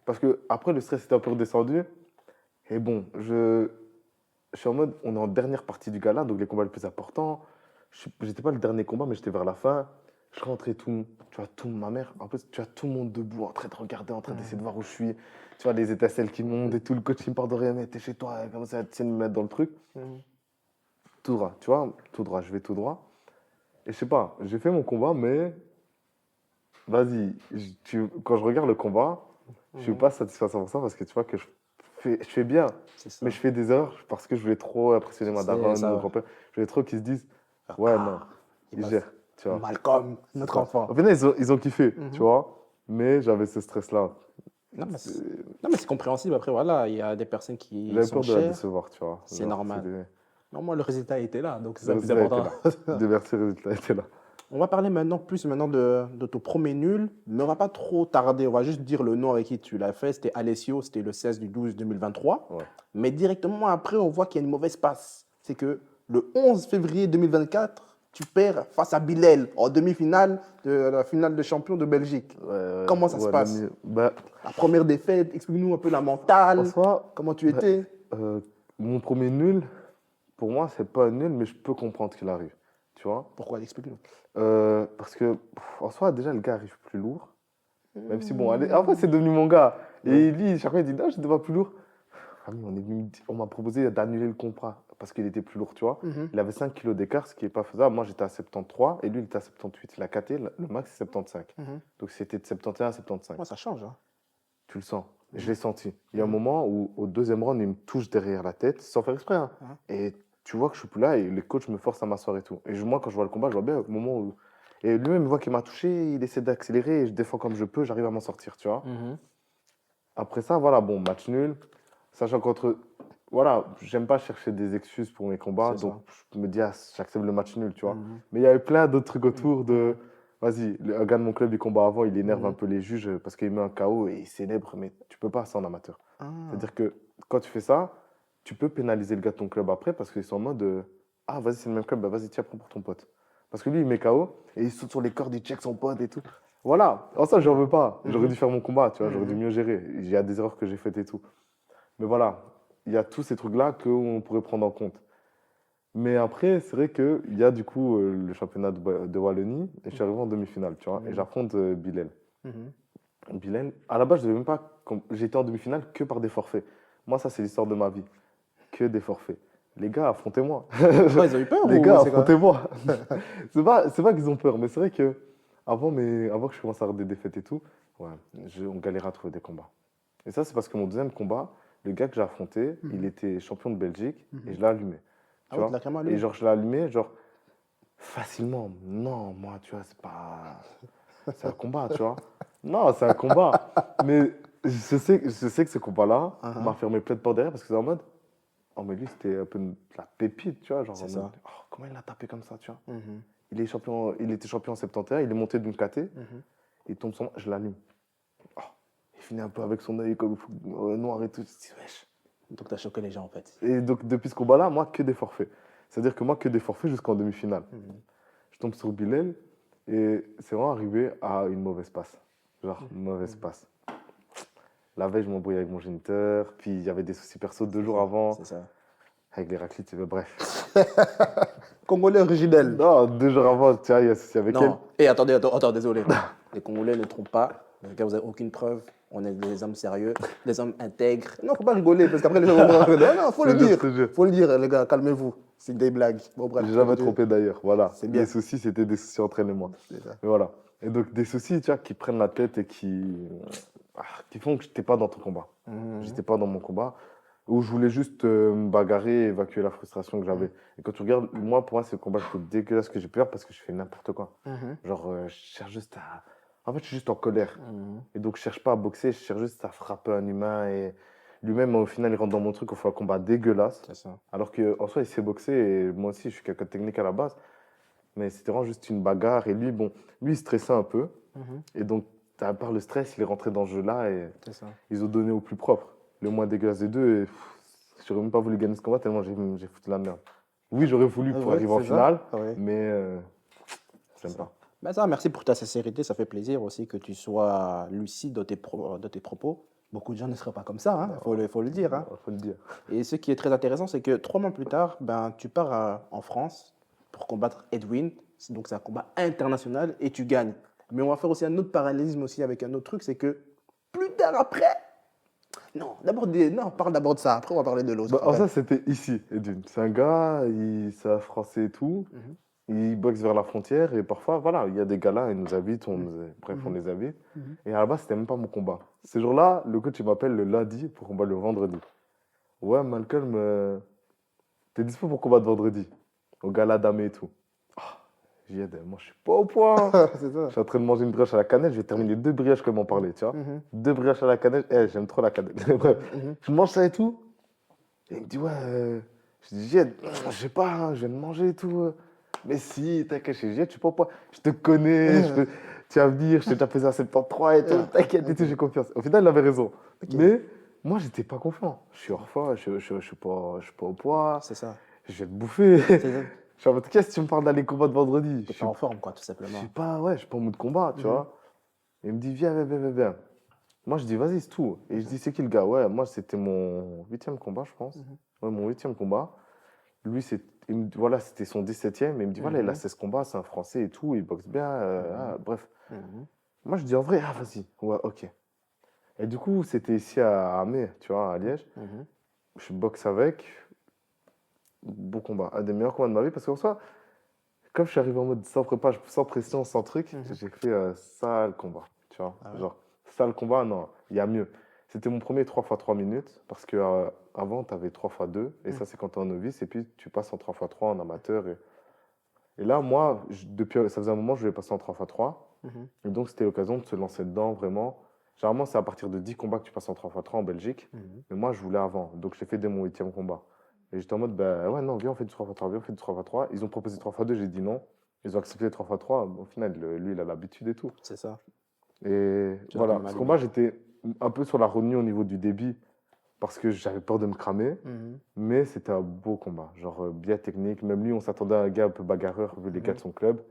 Parce que après, le stress était un peu redescendu. Et bon, je suis en mode, on est en dernière partie du gala, donc les combats les plus importants. J'étais pas le dernier combat, mais j'étais vers la fin. Je rentrais tu vois, ma mère, en plus, tu as tout le monde debout, en train de regarder, en train d'essayer de voir où je suis. Tu vois, les étincelles qui montent et tout, le coach qui me parle de rien, mais t'es chez toi, comment ça, tu sais me mettre dans le truc. Tout droit, tu vois, tout droit, je vais tout droit. Et je sais pas, j'ai fait mon combat, mais vas-y, quand je regarde le combat, je suis pas satisfait à 100% parce que tu vois que je fais bien, mais je fais des erreurs parce que je voulais trop impressionner ma daronne, mon grand-père. Je voulais trop qu'ils se disent, ouais, non, ils gèrent, tu vois. Malcolm, notre enfant. Au final, ils ont kiffé, tu vois, mais j'avais ce stress-là. Non, mais c'est compréhensible. Après, voilà, il y a des personnes qui J'avais sont peur de la chères. décevoir, tu vois. C'est Genre, normal. Non, moi, le résultat était là, donc c'est ça Le le plus résultat important. était là. Merci, le résultat était là. On va parler maintenant de ton premier nul, mais on va pas trop tarder. On va juste dire le nom avec qui tu l'as fait. C'était Alessio, c'était le 16 du 12 2023. Ouais. Mais directement après, on voit qu'il y a une mauvaise passe. C'est que le 11 février 2024, tu perds face à Bilal en demi-finale de la finale de champion de Belgique. Comment ça se passe? Bah, La première défaite, explique-nous un peu la mentale. en soi, Comment tu étais? mon premier nul, pour moi, c'est pas un nul, mais je peux comprendre qu'il arrive. tu vois. Pourquoi? Explique-nous. Parce que, en soi, déjà, le gars arrive plus lourd. Même si, bon, allez, en fait, c'est devenu mon gars. Ouais. Et lui, chaque fois, il dit, non, je ne pas plus lourd. Famille, on m'a proposé d'annuler le contrat parce qu'il était plus lourd, tu vois. Il avait 5 kilos d'écart, ce qui n'est pas faisable. Moi, j'étais à 73 et lui, il était à 78. Il a caté, le max, c'est 75. Donc, c'était de 71 à 75. Ouais, ça change. Hein. Tu le sens. Je l'ai senti. Il y a un moment où, au deuxième round, il me touche derrière la tête, sans faire exprès. Hein. Et tu vois que je suis plus là et les coachs me forcent à m'asseoir et tout. Et moi, quand je vois le combat, je vois bien au moment où. Et lui-même, il voit qu'il m'a touché, il essaie d'accélérer et je défends comme je peux, j'arrive à m'en sortir, tu vois. Après ça, voilà, bon, match nul. Sachant qu'entre. Voilà, j'aime pas chercher des excuses pour mes combats, C'est ça. donc je me dis, ah, j'accepte le match nul, tu vois. Mais il y avait plein d'autres trucs autour de. Vas-y, un gars de mon club du combat avant, il énerve un peu les juges parce qu'il met un KO et il célèbre, mais tu peux pas ça en amateur. Ah. C'est-à-dire que quand tu fais ça, tu peux pénaliser le gars de ton club après parce qu'ils sont en mode ah, vas-y, c'est le même club, bah, vas-y, tiens, prends pour ton pote. Parce que lui, il met KO et il saute sur les cordes, il check son pote et tout. Voilà, en ça, j'en veux pas. J'aurais dû faire mon combat, tu vois, j'aurais dû mieux gérer. Il y a des erreurs que j'ai faites et tout. Mais voilà, il y a tous ces trucs-là qu'on pourrait prendre en compte. Mais après, c'est vrai qu'il y a du coup le championnat de Wallonie et je suis arrivé en demi-finale, tu vois, et j'affronte Bilal. Bilal, à la base, je devais même pas. J'étais en demi-finale que par des forfaits. Moi, ça, c'est l'histoire de ma vie. Que des forfaits. Les gars, affrontez-moi. Pourquoi ils ont eu peur Les ou gars, c'est quoi? affrontez-moi. C'est pas qu'ils ont peur, mais c'est vrai que avant que je commence à avoir des défaites et tout, ouais, on galérait à trouver des combats. Et ça, c'est parce que mon deuxième combat, le gars que j'ai affronté, il était champion de Belgique et je l'ai allumé. Ah Tu oui, tu vois? l'as carrément Et allumé. genre, je l'ai allumé, genre, facilement. Non, moi, tu vois, c'est pas. C'est un combat, tu vois. Non, c'est un combat. Mais je sais que ce combat-là, on m'a fermé plein de portes derrière parce que c'est en mode. Oh, mais lui, c'était un peu la pépite, tu vois. Genre, C'est en ça. mode, oh, comment il l'a tapé comme ça, tu vois. Il était champion en 71, il est monté d'une KT, il tombe sur moi, je l'allume. Oh, il finit un peu avec son œil comme noir et tout. Je dis, wesh. Donc tu as choqué les gens en fait. Et donc, depuis ce combat-là, moi, que des forfaits. C'est-à-dire que moi, que des forfaits jusqu'en demi-finale. Je tombe sur Bilal et c'est vraiment arrivé à une mauvaise passe. Genre, mauvaise passe. La veille, je m'embrouillais avec mon géniteur, puis il y avait des soucis perso 2 jours avant, C'est ça. avec les raclettes, bref. Congolais originel. Non, 2 jours avant, tu vois, il y a souci avec elle. Non. Et attends, désolé. Les Congolais ne trompent pas. Les gars, vous n'avez aucune preuve. On est des hommes sérieux, des hommes intègres. Non, faut pas rigoler parce qu'après les gens vont me raconter. Non, non, faut le Je te dire. jure. Faut le dire, les gars, calmez-vous. C'est des blagues. Bon, bref. J'ai jamais trompé d'ailleurs, voilà. C'est bien. Les soucis, c'était des soucis entre elle et moi. C'est ça. Mais voilà. Et donc, des soucis, tu vois, qui prennent la tête et qui font que je n'étais pas dans ton combat. J'étais pas dans mon combat, où je voulais juste me bagarrer et évacuer la frustration que j'avais. Et quand tu regardes, moi, pour moi, c'est le combat le plus dégueulasse que j'ai peur parce que je fais n'importe quoi. Genre, je cherche juste à. En fait, je suis juste en colère. Et donc, je cherche pas à boxer, je cherche juste à frapper un humain. Et lui-même, au final, il rentre dans mon truc, on fait un combat dégueulasse. C'est ça. Alors qu'en soi, il sait boxer et moi aussi, je suis quelqu'un de technique à la base. Mais c'était vraiment juste une bagarre. Et lui, bon, lui, il stressait un peu. Et donc, à part le stress, il est rentré dans ce jeu-là et C'est ça. ils ont donné au plus propre. Le moins dégueulasse des deux. Et j'aurais même pas voulu gagner ce combat tellement j'ai foutu la merde. Oui, j'aurais voulu pour Ouais, arriver en c'est ça. finale, Ouais. mais j'aime pas. Ben ça, merci pour ta sincérité. Ça fait plaisir aussi que tu sois lucide de tes propos. Beaucoup de gens ne seraient pas comme ça, hein. Faut le dire. Hein. Faut le dire. Et ce qui est très intéressant, c'est que 3 mois plus tard, ben, tu pars en France pour combattre Edwin. Donc c'est un combat international et tu gagnes. Mais on va faire aussi un autre parallélisme aussi avec un autre truc, c'est que plus tard après, non, on parle d'abord de ça. Après, on va parler de l'autre. Bah, ça, c'était ici, Edwin. C'est un gars, c'est un Français et tout. Il boxe vers la frontière et parfois, voilà, il y a des gars là, ils nous invitent, bref, on les invite. Et à la base, c'était même pas mon combat. Ce jour-là, le coach, il m'appelle le lundi pour combattre le vendredi. Ouais, Malcolm, t'es dispo pour combattre vendredi au gala damé et tout. J'ai dit, moi, je suis pas au point. C'est ça. Je suis en train de manger une brioche à la cannelle, je vais terminer 2 brioches comme on parlait, tu vois. 2 brioches à la cannelle, j'aime trop la cannelle. Bref, je mange ça et tout. Et il me dit, ouais, je dis, Jed, je sais pas, hein, je viens de manger et tout. Mais si, t'inquiète, je dis, Jed, je suis pas au point. Je te connais, tu vas venir, je t'ai déjà pesé à 73 et tout. T'inquiète et tout, j'ai confiance. Au final, il avait raison. Mais moi, j'étais pas confiant. Je suis hors forme, je suis pas au poids. C'est ça. Je vais te bouffer. C'est ça. Je suis en mode, qu'est-ce que tu me parles d'aller combattre vendredi? T'es pas en forme, quoi, tout Je simplement. suis pas, ouais, je suis pas en mode combat, tu vois. Et il me dit, viens. Moi, je dis, vas-y, c'est tout. Et je dis, c'est qui le gars? Ouais, moi, c'était mon 8e combat, je pense. Ouais, mon 8e combat. Lui, voilà, c'était son 17e. Et il me dit, voilà, il a Mhm. 16 combats, c'est un Français et tout, il boxe bien. Bref. Mhm. Moi, je dis en vrai, ah, vas-y. Ouais, ok. Et du coup, c'était ici à Mai, tu vois, à Liège. Mhm. Je boxe avec. Beau combat. Un des meilleurs combats de ma vie. Parce qu'en soi, comme je suis arrivé en mode sans prépa, sans pression, sans truc, Mhm. j'ai fait sale combat. Tu vois, Ah ouais? genre, sale combat, non, il y a mieux. C'était mon premier 3x3 minutes. Parce que avant, tu avais 3x2. Et Mhm. ça, c'est quand tu es en novice. Et puis, tu passes en 3x3 en amateur. Et là, moi, depuis, ça faisait un moment que je voulais passer en 3x3. Mhm. Et donc, c'était l'occasion de se lancer dedans, vraiment. Généralement, c'est à partir de 10 combats que tu passes en 3x3 en Belgique. Mhm. Mais moi, je voulais avant. Donc, je l'ai fait dès mon 8e combat. Et j'étais en mode, bah ouais, non, viens, on fait du 3x3, viens, on fait du 3x3. Ils ont proposé 3x2, j'ai dit non. Ils ont accepté 3x3. Au final, lui, il a l'habitude et tout. C'est ça. Et Tu l'as quand voilà, même ce allumé. combat, j'étais un peu sur la retenue au niveau du débit parce que j'avais peur de me cramer. Mhm. Mais c'était un beau combat. Genre, bien technique. Même lui, on s'attendait à un gars un peu bagarreur vu les gars Mhm. de son club.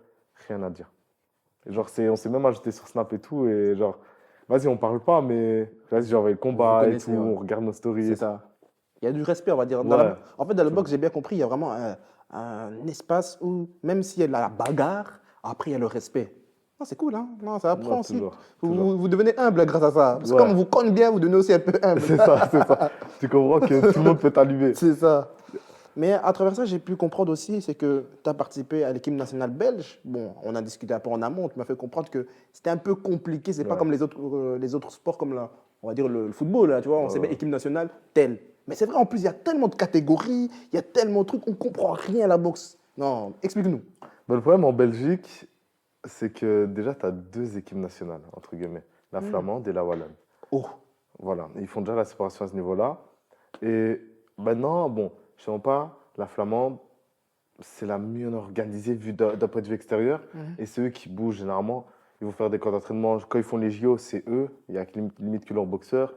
Rien à dire. Et genre, on s'est même ajouté sur Snap et tout. Et genre, vas-y, on parle pas, mais vas-y, genre, le Vous vous combat et tout, connaissez, ouais. on regarde nos stories C'est et tout. ça. Il y a du respect, on va dire. Ouais, En fait, dans le toujours. box, j'ai bien compris, il y a vraiment un espace où, même s'il y a de la bagarre, après, il y a le respect. Non, c'est cool, hein? Non, ça Non, apprend aussi. toujours, toujours. Vous devenez humble grâce à ça. Parce que comme Ouais, on vous connaît bien, vous devenez aussi un peu humble. c'est ça, c'est ça. Tu comprends que tout le monde peut t'allumer. C'est ça. Mais à travers ça, j'ai pu comprendre aussi, c'est que tu as participé à l'équipe nationale belge. Bon, on a discuté un peu en amont, tu m'as fait comprendre que c'était un peu compliqué. C'est pas Ouais, comme les autres sports, comme on va dire le football, là, tu vois, on sait bien, ouais. équipe nationale, telle. Mais c'est vrai, en plus, il y a tellement de catégories, il y a tellement de trucs, on comprend rien à la boxe. Non, explique-nous. Mais le problème en Belgique, c'est que déjà, tu as deux équipes nationales, entre guillemets. La Hmm. flamande et la wallonne. Oh. Voilà, ils font déjà la séparation à ce niveau-là. Et maintenant, bon, je ne sais pas, la flamande, c'est la mieux organisée vu d'un point de vue extérieur. Mhm. Et c'est eux qui bougent généralement. Ils vont faire des camps d'entraînement. Quand ils font les JO, c'est eux. Il y a limite que leurs boxeurs.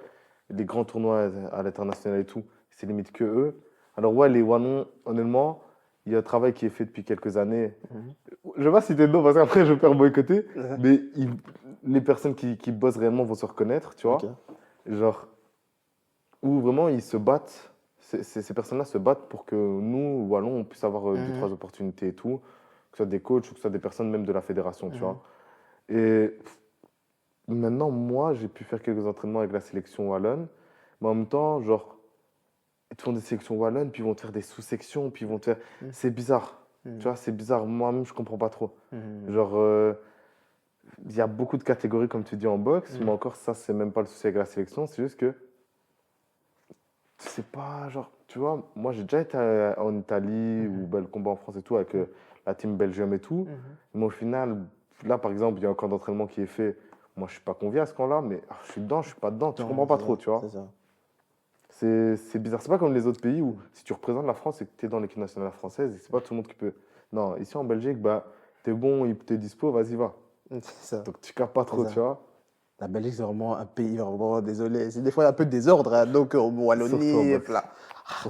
Les grands tournois à l'international et tout, c'est limite que eux. Alors ouais, les Wallons, honnêtement, il y a un travail qui est fait depuis quelques années. Mhm. Je ne vais pas citer de nom parce qu'après je vais faire boycotter. Mhm. Mais les personnes qui bossent réellement vont se reconnaître, tu Ok. vois. Genre, où vraiment ils se battent. Ces personnes-là se battent pour que nous, Wallons, on puisse avoir deux, Mhm. trois opportunités et tout, que ce soit des coachs ou que ce soit des personnes même de la fédération, tu Mhm. vois. Et maintenant, moi, j'ai pu faire quelques entraînements avec la sélection wallonne, mais en même temps, genre, ils te font des sélections wallonnes, puis ils vont te faire des sous-sections, puis ils vont te faire. Mhm. C'est bizarre, tu Mhm. vois, c'est bizarre. Moi-même, je comprends pas trop. Mhm. Genre, il y a beaucoup de catégories, comme tu dis, en boxe, mais Mhm. encore, ça, c'est même pas le souci avec la sélection, c'est juste que c'est pas genre, tu vois, moi j'ai déjà été en Italie ou Mhm. le combat en France et tout avec la team Belgium et tout, Mhm. mais au final, là par exemple, il y a un camp d'entraînement qui est fait. Moi je suis pas convié à ce camp-là, mais je suis dedans, je suis pas dedans, tu comprends Non, pas c'est trop, ça. tu vois. C'est ça. C'est bizarre, c'est pas comme les autres pays où Mhm. si tu représentes la France et que tu es dans l'équipe nationale française, c'est pas tout le monde qui peut. Non, ici en Belgique, bah, t'es bon, t'es dispo, vas-y, va. C'est ça. Donc tu capes pas C'est trop, tu ça. vois. La Belgique, c'est vraiment un pays, vraiment, désolé. C'est des fois un peu de désordre, hein, donc Surtout en Wallonie, boxe. non,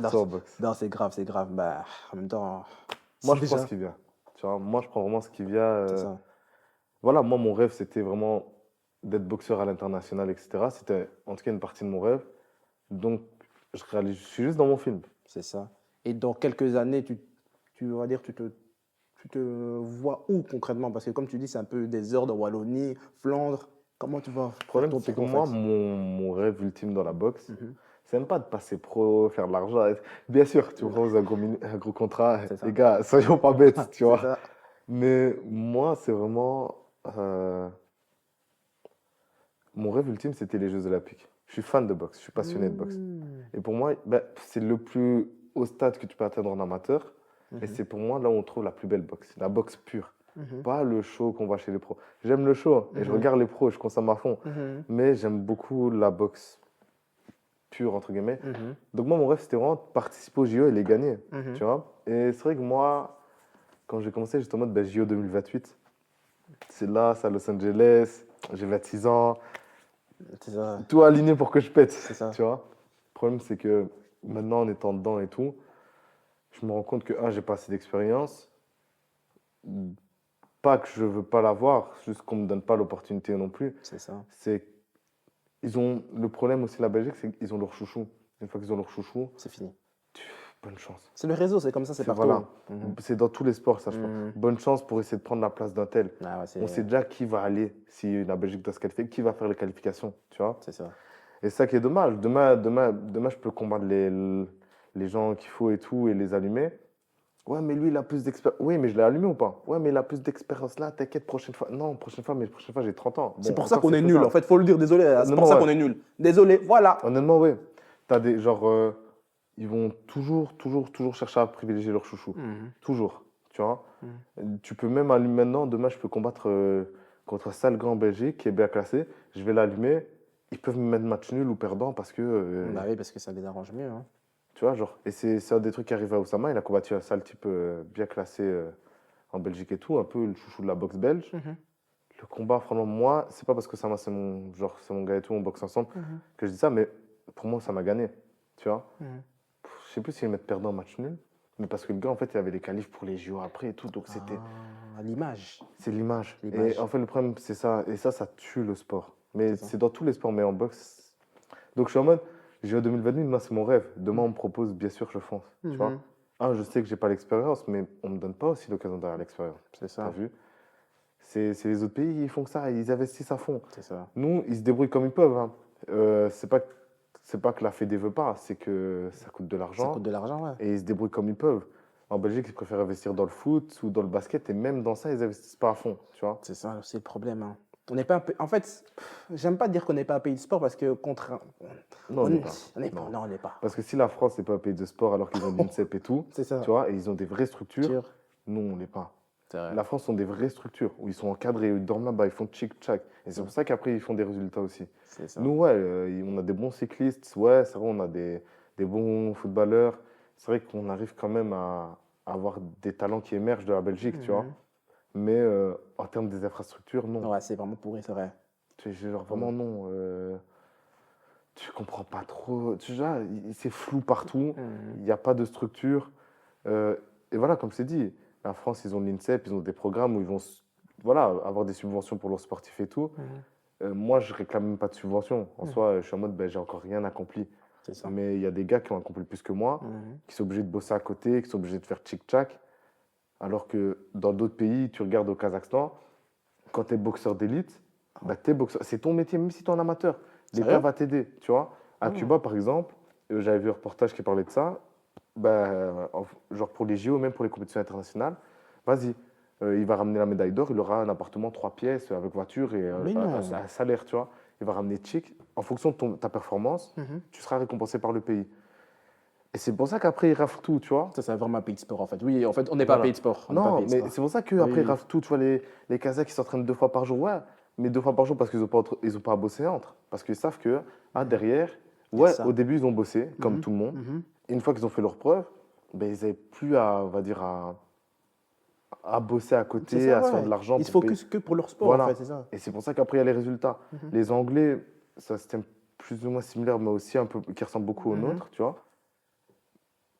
Surtout en boxe. non, c'est grave, c'est grave. Bah, en même temps, Moi si je prends ce déjà, qui vient. Tu vois, moi je prends vraiment ce qui vient. c'est ça. Voilà, moi, mon rêve, c'était vraiment d'être boxeur à l'international, etc. C'était en tout cas une partie de mon rêve. Donc, je suis juste dans mon film. C'est ça. Et dans quelques années, on va dire, tu te vois où concrètement? Parce que comme tu dis, c'est un peu désordre, Wallonie, Flandre. Comment tu vas Le faire problème, ton c'est truc que en moi, fait? mon rêve ultime dans la boxe, Mhm. c'est même pas de passer pro, faire de l'argent. Bien sûr, tu me proposes un gros contrat. C'est Les ça. gars, soyons pas bêtes, tu C'est vois. ça. Mais moi, c'est vraiment. Mon rêve ultime, c'était les Jeux Olympiques. Je suis fan de boxe, je suis passionné de boxe. Mmh. Et pour moi, ben, c'est le plus haut stade que tu peux atteindre en amateur. Et Mhm. c'est pour moi là où on trouve la plus belle boxe, la boxe pure. Mhm. Pas le show qu'on voit chez les pros. J'aime le show et je Mhm. regarde les pros, je consomme à fond. Mhm. Mais j'aime beaucoup la boxe pure, entre guillemets. Mhm. Donc moi, mon rêve, c'était vraiment de participer aux JO et les gagner. Mhm. Tu vois. Et c'est vrai que moi, quand j'ai commencé, j'étais en mode ben, JO 2028. C'est là, c'est à Los Angeles. J'ai 26 ans. C'est ça. Tout aligné pour que je C'est pète. ça. Tu vois. Le problème, c'est que maintenant, en étant dedans et tout, je me rends compte que, j'ai pas assez d'expérience. Pas que je veux pas l'avoir, juste qu'on me donne pas l'opportunité non plus. C'est ça. C'est ils ont le problème aussi la Belgique, c'est qu'ils ont leur chouchou. Une fois qu'ils ont leur chouchou, C'est fini. bonne chance. C'est le réseau, c'est comme ça, c'est partout. Voilà. Mhm. C'est dans tous les sports, ça, je pense. Mhm. Bonne chance pour essayer de prendre la place d'un tel. Ah ouais, On sait déjà qui va aller, si la Belgique doit se qualifier, qui va faire les qualifications, tu vois. c'est ça. Et c'est ça qui est dommage. Demain, je peux combattre les gens qu'il faut et tout et les allumer. Ouais, mais lui, il a plus d'expérience. Oui, mais je l'ai allumé ou pas? Ouais, mais il a plus d'expérience là, t'inquiète, prochaine fois. Non, prochaine fois, j'ai 30 ans. C'est Bon, pour ça encore, qu'on c'est est nul, faisable. en fait, faut le dire, désolé, c'est pour Honnêtement, ça ouais. qu'on est nul. Désolé, voilà. Honnêtement, oui. T'as des, genre, ils vont toujours chercher à privilégier leur chouchou. Mhm. Toujours, tu vois. Tu peux même allumer maintenant, demain, je peux combattre contre Salgan en Belgique, qui est bien classé. Je vais l'allumer. Ils peuvent me mettre match nul ou perdant parce que, Bah oui, parce que ça les arrange mieux. Hein. tu vois, genre. Et c'est un des trucs qui arrive à Oussama. Il a combattu un sale type bien classé en Belgique et tout, un peu le chouchou de la boxe belge. Mhm. Le combat, franchement, moi, c'est pas parce que Oussama, c'est mon gars et tout, on boxe ensemble, Mhm. que je dis ça, mais pour moi, ça m'a gagné, tu vois. Mhm. Je sais plus s'ils mettent perdant match nul, mais parce que le gars, en fait, il avait les qualifs pour les JO après et tout, donc c'était. Ah, l'image. C'est l'image. L'image. Et en fait, le problème, c'est ça. Et ça tue le sport. Mais C'est ça. c'est dans tous les sports, mais en boxe. Donc, je suis en mode, JO 2022, moi, c'est mon rêve. Demain, on me propose, bien sûr, je fonce. Tu vois. Je sais que j'ai pas l'expérience, mais on me donne pas aussi l'occasion d'avoir l'expérience. C'est T'as ça. vu? C'est les autres pays, ils font que ça, ils investissent à fond. C'est ça. Nous, ils se débrouillent comme ils peuvent. Hein. C'est pas que la Fédé veut pas, c'est que ça coûte de Ça l'argent. coûte de l'argent, ouais. Et ils se débrouillent comme ils peuvent. En Belgique, ils préfèrent investir dans le foot ou dans le basket, et même dans ça, ils investissent pas à fond, tu vois. C'est ça, c'est le problème. Hein. On n'est pas un pays... En fait, j'aime pas dire qu'on n'est pas un pays de sport parce que Non, on n'est pas. on n'est pas. Non. Non, on n'est pas. Parce que si la France n'est pas un pays de sport alors qu'ils ont l'INSEP et tout, C'est ça. tu vois, et ils ont des vraies structures, Sûr. nous, on l'est pas. C'est vrai. La France ont des vraies structures où ils sont encadrés, ils dorment là-bas, ils font tchic-tchac. Et c'est pour ça qu'après, ils font des résultats aussi. C'est ça. Nous, ouais, on a des bons cyclistes, ouais, c'est vrai, on a des bons footballeurs. C'est vrai qu'on arrive quand même à avoir des talents qui émergent de la Belgique, tu vois. Mais en termes des infrastructures, non. Ouais, c'est vraiment pourri, c'est vrai. Genre, vraiment, non. Tu comprends pas trop. Vois, c'est flou partout. Il n'y a pas de structure. Et voilà, comme c'est dit, la France, ils ont l'INSEP, ils ont des programmes où ils vont voilà, avoir des subventions pour leurs sportifs et tout. Moi, je réclame même pas de subvention. En soi, je suis en mode, ben, j'ai encore rien accompli. C'est ça. Mais il y a des gars qui ont accompli plus que moi, qui sont obligés de bosser à côté, qui sont obligés de faire tchic-tchac. Alors que dans d'autres pays, tu regardes au Kazakhstan, quand tu es boxeur d'élite, bah, c'est ton métier, même si tu es un amateur. L'État Sérieux? va t'aider, tu vois. À Cuba, par exemple, j'avais vu un reportage qui parlait de ça. Bah, genre pour les JO, même pour les compétitions internationales, vas-y, il va ramener la médaille d'or, il aura un appartement 3 pièces avec voiture et Mais non. un salaire, tu vois. Il va ramener chic. En fonction de ta performance, tu seras récompensé par le pays. Et c'est pour ça qu'après, ils raflent tout, tu vois. Ça, c'est vraiment un pays de sport, en fait. Oui, en fait, on n'est pas un Voilà. pays de sport. On n'est pas un Non, pays de mais sport. c'est pour ça qu'après, ils raflent tout. Tu vois, les Kazakhs qui s'entraînent 2 fois par jour, ouais. Mais 2 fois par jour parce qu'ils n'ont pas, ils ont pas à bosser entre. Parce qu'ils savent que, derrière, ouais, ça. au début, ils ont bossé, comme tout le monde. Et une fois qu'ils ont fait leurs preuves, ben, ils n'avaient plus à, on va dire, à bosser à côté, C'est ça, à se ouais. faire de l'argent. Ils se pour focus que pour leur sport, Voilà. en fait, c'est ça. Et c'est pour ça qu'après, il y a les résultats. Les Anglais, c'est un système plus ou moins similaire, mais aussi un peu qui ressemble beaucoup au nôtre, tu vois.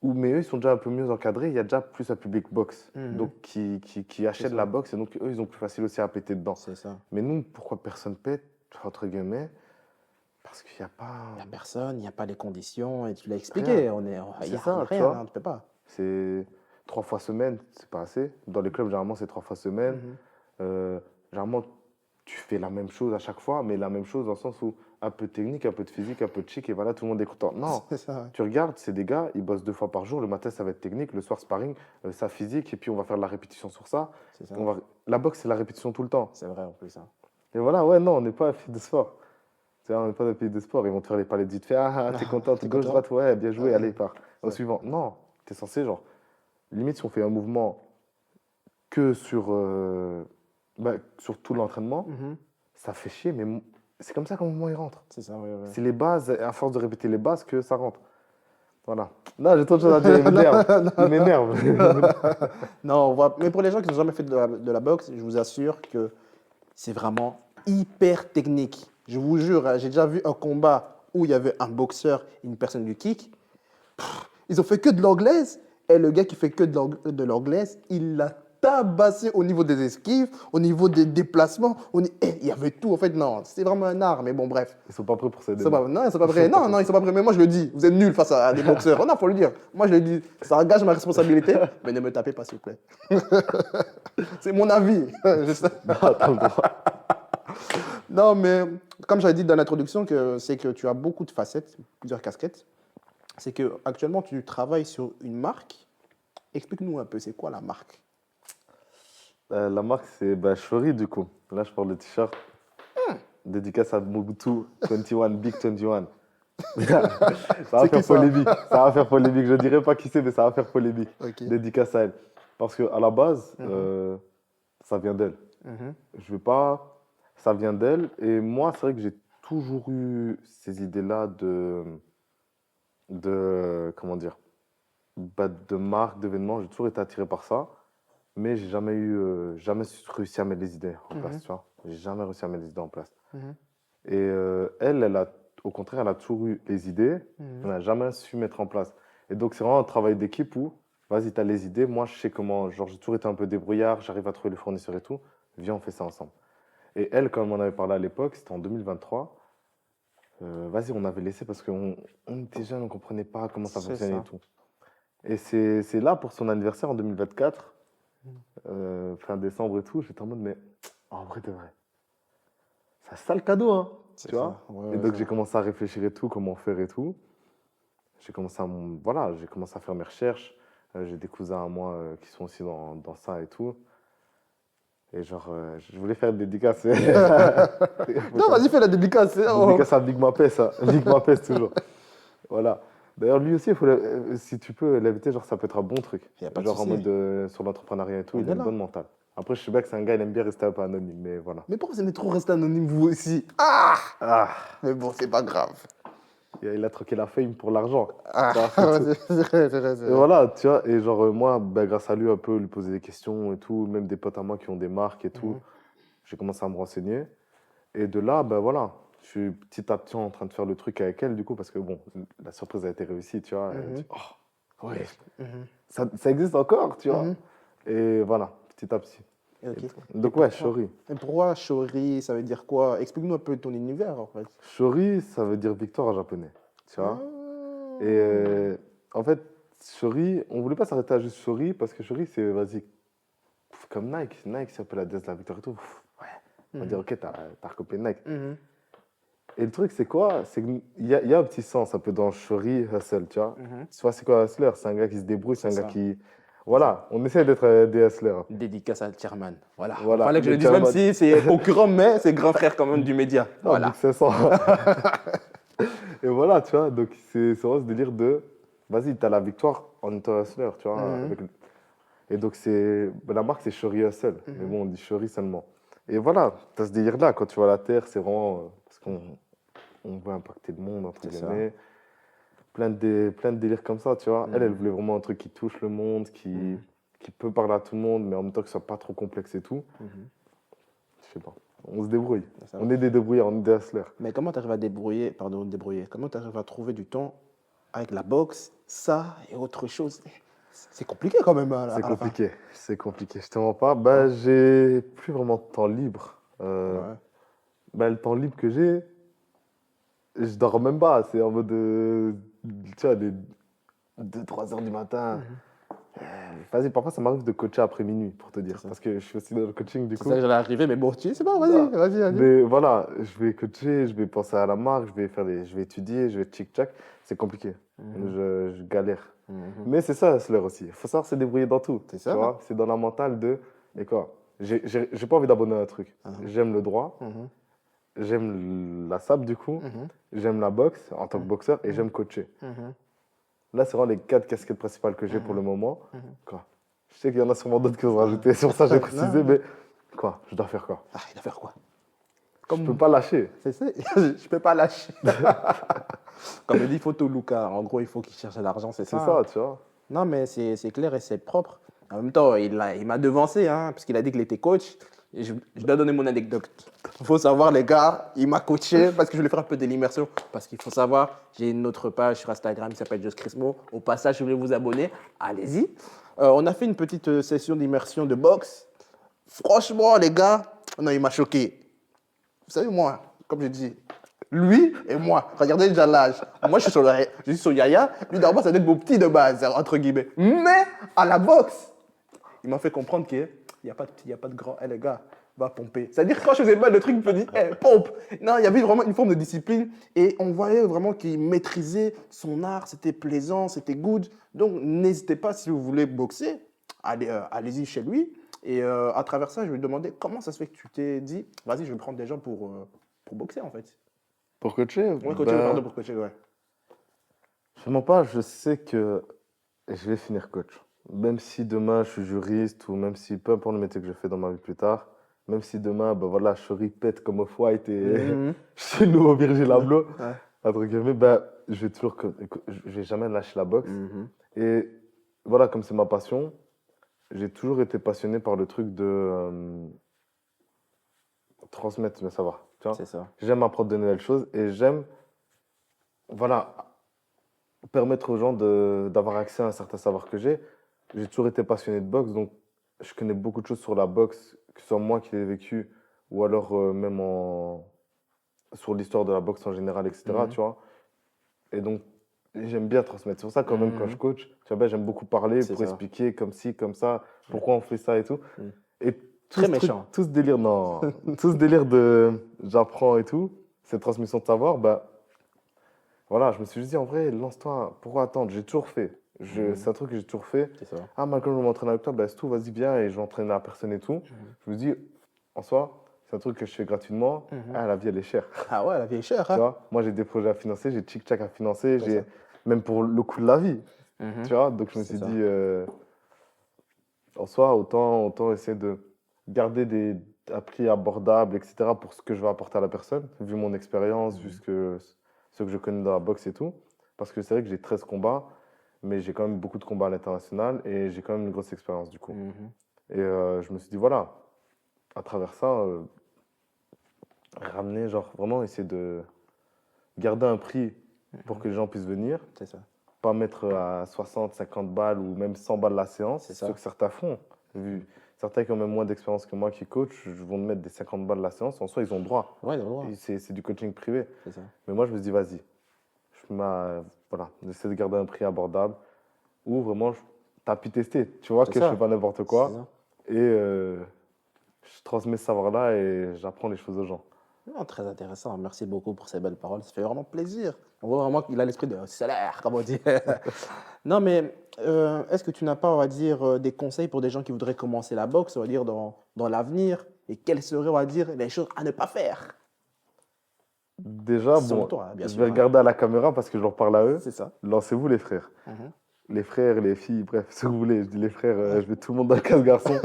Mais eux, ils sont déjà un peu mieux encadrés. Il y a déjà plus un public boxe, donc qui achète ça. la boxe. Et donc, eux, ils ont plus facile aussi à péter dedans. C'est ça. Mais nous, pourquoi personne pète, entre guillemets? Parce qu'il n'y a pas... Il n'y a personne, il n'y a pas les conditions, et tu l'as expliqué. Il n'y a C'est ça, tu rien, vois. hein, tu peux pas. C'est 3 fois semaine, c'est pas assez. Dans les clubs, généralement, c'est 3 fois semaine. Généralement, tu fais la même chose à chaque fois, mais la même chose dans le sens où un peu de technique, un peu de physique, un peu de chic, et voilà, tout le monde est content. Non, C'est ça, ouais. tu regardes, c'est des gars, ils bossent 2 fois par jour. Le matin, ça va être technique, le soir, sparring, ça physique, et puis on va faire de la répétition sur ça. C'est ça. La boxe, c'est la répétition tout le temps. C'est vrai, en plus. Hein. Et voilà, ouais, non, on n'est pas un pays de sport. On n'est pas un pays de sport. Ils vont te faire les palettes vite fait. Ah, t'es content, T'es gauche, content droite, ouais, bien joué, Ouais. allez, pars. Au suivant. Non, t'es censé, genre, limite, si on fait un mouvement que sur tout l'entraînement, ça fait chier, mais c'est comme ça qu'un mouvement il rentre. C'est ça, oui, oui. C'est les bases, à force de répéter les bases, que ça rentre. Voilà. Non, j'ai trop de choses à dire, il m'énerve. Il m'énerve. Non, mais pour les gens qui n'ont jamais fait de la boxe, je vous assure que c'est vraiment hyper technique. Je vous jure, hein, j'ai déjà vu un combat où il y avait un boxeur et une personne du kick. Ils ont fait que de l'anglaise, et le gars qui fait que de l'anglaise, il l'a tabassé au niveau des esquives, au niveau des déplacements. Il y avait tout. En fait, non, c'est vraiment un art. Mais bon, bref. Ils sont pas prêts pour ça. Non, ils sont pas prêts. Non, ils sont pas prêts. Mais moi, je le dis. Vous êtes nuls face à des boxeurs. Oh, non, faut le dire. Moi, je le dis. Ça engage ma responsabilité. Mais ne me tapez pas, s'il vous plaît. C'est mon avis. T'as le droit. Non, mais comme j'avais dit dans l'introduction, c'est que tu as beaucoup de facettes, plusieurs casquettes. C'est que actuellement tu travailles sur une marque. Explique-nous un peu, c'est quoi la marque? La marque, c'est Shori, du coup. Là, je parle de t-shirt. Dédicace à Mobutu 21, Big 21. Ça va faire polémique. Ça va faire polémique. Je dirais pas qui c'est, mais ça va faire polémique. Okay. Dédicace à elle. Parce qu'à la base, ça vient d'elle. Je veux pas. Ça vient d'elle. Et moi, c'est vrai que j'ai toujours eu ces idées-là comment dire, de marque, d'événements. J'ai toujours été attiré par ça. Mais j'ai jamais réussi à mettre les idées en place, tu vois. J'ai jamais réussi à mettre les idées en place. Et elle, au contraire, elle a toujours eu les idées, elle n'a jamais su mettre en place. Et donc, c'est vraiment un travail d'équipe où, vas-y, tu as les idées, moi, je sais comment, genre, j'ai toujours été un peu débrouillard, j'arrive à trouver les fournisseurs et tout, viens, on fait ça ensemble. Et elle, comme on avait parlé à l'époque, c'était en 2023, vas-y, on avait laissé parce qu'on était jeunes, on ne comprenait pas comment ça fonctionnait et tout. Et c'est là, pour son anniversaire en 2024, fin décembre et tout, j'étais en mode, mais en vrai de vrai, c'est ça le cadeau, hein, tu vois. Ouais, et donc j'ai commencé à réfléchir et tout, comment faire et tout. J'ai commencé à faire mes recherches. J'ai des cousins à moi qui sont aussi dans ça et tout. Et genre, je voulais faire une dédicace. Non, vas-y, fais la dédicace. Dédicace à Big Mapes, ça. Big Mapes toujours. Voilà. D'ailleurs, lui aussi, si tu peux l'inviter, genre, ça peut être un bon truc. Genre en mode sur l'entrepreneuriat et tout, il a une bonne mentale. Après, je sais bien que c'est un gars, il aime bien rester un peu anonyme, mais voilà. Mais pourquoi vous aimez trop rester anonyme, vous aussi? Mais bon, c'est pas grave. Il a troqué la fame pour l'argent. C'est vrai. Et voilà, tu vois, et genre, moi, grâce à lui, un peu, lui poser des questions et tout, même des potes à moi qui ont des marques et tout, j'ai commencé à me renseigner. Et de là, voilà. Je suis petit à petit en train de faire le truc avec elle, du coup, parce que bon, la surprise a été réussie, tu vois. Ouais, ça existe encore, tu vois. Et voilà, petit à petit. Okay. Donc, ouais, Shori. Et pourquoi Shori, ça veut dire quoi? Explique-nous un peu ton univers, en fait. Shori, ça veut dire victoire en japonais, tu vois. Et en fait, Shori, on ne voulait pas s'arrêter à juste Shori, parce que Shori, c'est, vas-y, comme Nike. Nike, c'est un peu la déesse de la victoire et tout. Ouais. On va dire, ok, t'as recopié Nike. Et le truc, c'est quoi? C'est qu'il y a un petit sens un peu dans Shori, hustle, tu vois. Tu vois, c'est quoi un hustler? C'est un gars qui se débrouille, c'est un gars qui... Voilà, on essaie d'être des hustlers. Dédicace à Tierman. Voilà. Il fallait que je le dise, même si c'est concurrent, mais c'est grand frère quand même du média. Voilà. C'est ça. Et voilà, tu vois, donc c'est vraiment ce délire de... Vas-y, t'as la victoire en étant hustler, tu vois. Et donc, la marque, c'est Shori Hustle. Mais bon, on dit Shori seulement. Et voilà, tu as ce délire-là. Quand tu vois la Terre, c'est vraiment parce qu'on veut impacter le monde, entre guillemets. Plein de délires comme ça, tu vois. Elle voulait vraiment un truc qui touche le monde, qui peut parler à tout le monde, mais en même temps que ce soit pas trop complexe et tout. Je sais pas. On se débrouille. On est des débrouillards, on est des hustlers. Mais comment tu arrives à débrouiller, comment tu arrives à trouver du temps avec la boxe, ça et autre chose? C'est compliqué quand même. C'est compliqué, je te mens pas. J'ai plus vraiment de temps libre. Le temps libre que j'ai, je dors même pas. C'est en mode, tu vois, 2-3 heures du matin. Vas-y, parfois ça m'arrive de coacher après minuit, pour te dire. Parce que je suis aussi dans le coaching, du coup. C'est ça que j'allais arriver, mais bon, c'est bon, vas-y. Mais voilà, je vais coacher, je vais penser à la marque, je vais étudier, je vais tchic-tchac. C'est compliqué. Je galère. Mais c'est ça, Hustler aussi. Il faut savoir se débrouiller dans tout. C'est ça. Tu vois, c'est dans la mentale de. Et quoi? J'ai pas envie d'abandonner un truc. J'aime le droit, j'aime la SAP du coup, j'aime la boxe en tant que boxeur et j'aime coacher. Là, c'est vraiment les 4 casquettes principales que j'ai pour le moment. Quoi? Je sais qu'il y en a sûrement d'autres qui vont rajouter. Sur ça, j'ai précisé, mais quoi? Je dois faire quoi? Il doit faire quoi? Je peux pas lâcher. C'est ça, je peux pas lâcher. Comme le dit Photo Luca, en gros, il faut qu'il cherche l'argent, c'est ça. C'est ça, tu vois. Non, mais c'est clair et c'est propre. En même temps, il m'a devancé, parce qu'il a dit qu'il était coach. Et je dois donner mon anecdote. Il faut savoir, les gars, il m'a coaché parce que je voulais faire un peu de l'immersion. Parce qu'il faut savoir, j'ai une autre page sur Instagram qui s'appelle Just Crismo. Au passage, je voulais vous abonner. Allez-y. On a fait une petite session d'immersion de boxe. Franchement, les gars, non, il m'a choqué. Vous savez, moi, comme je dis, lui et moi, regardez déjà l'âge. Moi, je suis sur Yaya. Lui, d'abord, ça doit être mon petit de base, entre guillemets. Mais à la boxe, il m'a fait comprendre qu'il n'y a pas de petit, il n'y a pas de grand. Eh, les gars, va pomper. C'est-à-dire que quand je faisais mal, le truc, il me dit, eh, pompe. Non, il y avait vraiment une forme de discipline et on voyait vraiment qu'il maîtrisait son art. C'était plaisant, c'était good. Donc, n'hésitez pas, si vous voulez boxer, allez-y chez lui. Et à travers ça, je lui demandais comment ça se fait que tu t'es dit, vas-y, je vais prendre des gens pour boxer, en fait. Pour coacher, Ouais, coacher, pardon, pour coacher, ouais. je mens pas, je sais que je vais finir coach. Même si demain je suis juriste ou même si peu importe le métier que je fais dans ma vie plus tard, même si demain ben voilà, je répète comme Off-White et Mhm. chez nous au Virgil Abloh, Ouais. entre guillemets, ben, je vais toujours je vais jamais lâcher la boxe. Mhm. Et voilà, comme c'est ma passion, j'ai toujours été passionné par le truc de transmettre mes savoirs. Tu vois? C'est ça. J'aime apprendre de nouvelles choses et j'aime voilà, permettre aux gens d'avoir accès à un certain savoir que j'ai. J'ai toujours été passionné de boxe, donc je connais beaucoup de choses sur la boxe, que ce soit moi qui l'ai vécu ou alors même sur l'histoire de la boxe en général, etc. Mhm. Tu vois? Et donc, j'aime bien transmettre. C'est pour ça, quand même, quand je Mhm. coach, tu vois, ben, j'aime beaucoup parler C'est pour ça. expliquer comme ci, comme ça, pourquoi on fait ça et tout. Mhm. Et Très méchant. tout ce délire, non, tout ce délire de j'apprends et tout, cette transmission de savoir, bah, voilà, je me suis juste dit, en vrai, lance-toi, pourquoi attendre? J'ai toujours fait. C'est un truc que j'ai toujours fait. C'est ça. Ah, maintenant, je vais m'entraîner avec toi, bah, c'est tout, vas-y, viens, et je vais entraîner la personne et tout. Je me dis, en soi, c'est un truc que je fais gratuitement. Ah, la vie, elle est chère. Ah ouais, la vieille chère, Tu hein? vois, moi, j'ai des projets à financer, j'ai Tic-Tac à financer, C'est j'ai ça. même pour le coût de la vie. Mhm. Tu vois, donc je me C'est suis ça. dit, en soi, autant essayer de garder un prix abordable, etc., pour ce que je vais apporter à la personne, vu mon expérience, vu ce que je connais dans la boxe et tout. Parce que c'est vrai que j'ai 13 combats, mais j'ai quand même beaucoup de combats à l'international et j'ai quand même une grosse expérience du coup. Mhm. Et je me suis dit, voilà, à travers ça, ramener, genre vraiment essayer de garder un prix pour que les gens puissent venir, C'est ça. pas mettre à 60, 50 balles ou même 100 balles la séance, C'est ce ça. que certains font. Certains qui ont même moins d'expérience que moi qui coach, vont me mettre des 50 balles la séance. En soi, ils ont le droit. Ouais, non, ouais. Et c'est du coaching privé. C'est ça. Mais moi, je me dis, vas-y, voilà, j'essaie de garder un prix abordable où vraiment, tu as pu tester. Tu vois C'est que je ça. fais pas n'importe C'est quoi. ça. Et je transmets ce savoir-là et j'apprends les choses aux gens. Non, très intéressant. Merci beaucoup pour ces belles paroles. Ça fait vraiment plaisir. On voit vraiment qu'il a l'esprit de salaire, comme on dit. Non, mais est-ce que tu n'as pas, on va dire, des conseils pour des gens qui voudraient commencer la boxe, on va dire, dans l'avenir? Et quelles seraient, on va dire, les choses à ne pas faire? Déjà, Selon bon, toi, hein, bien je vais sûr, hein. regarder à la caméra parce que je leur parle à eux. C'est ça. Lancez-vous les frères. Mhm. Les frères, les filles, bref, ce que vous voulez. Je dis les frères, je mets tout le monde dans le casse garçon.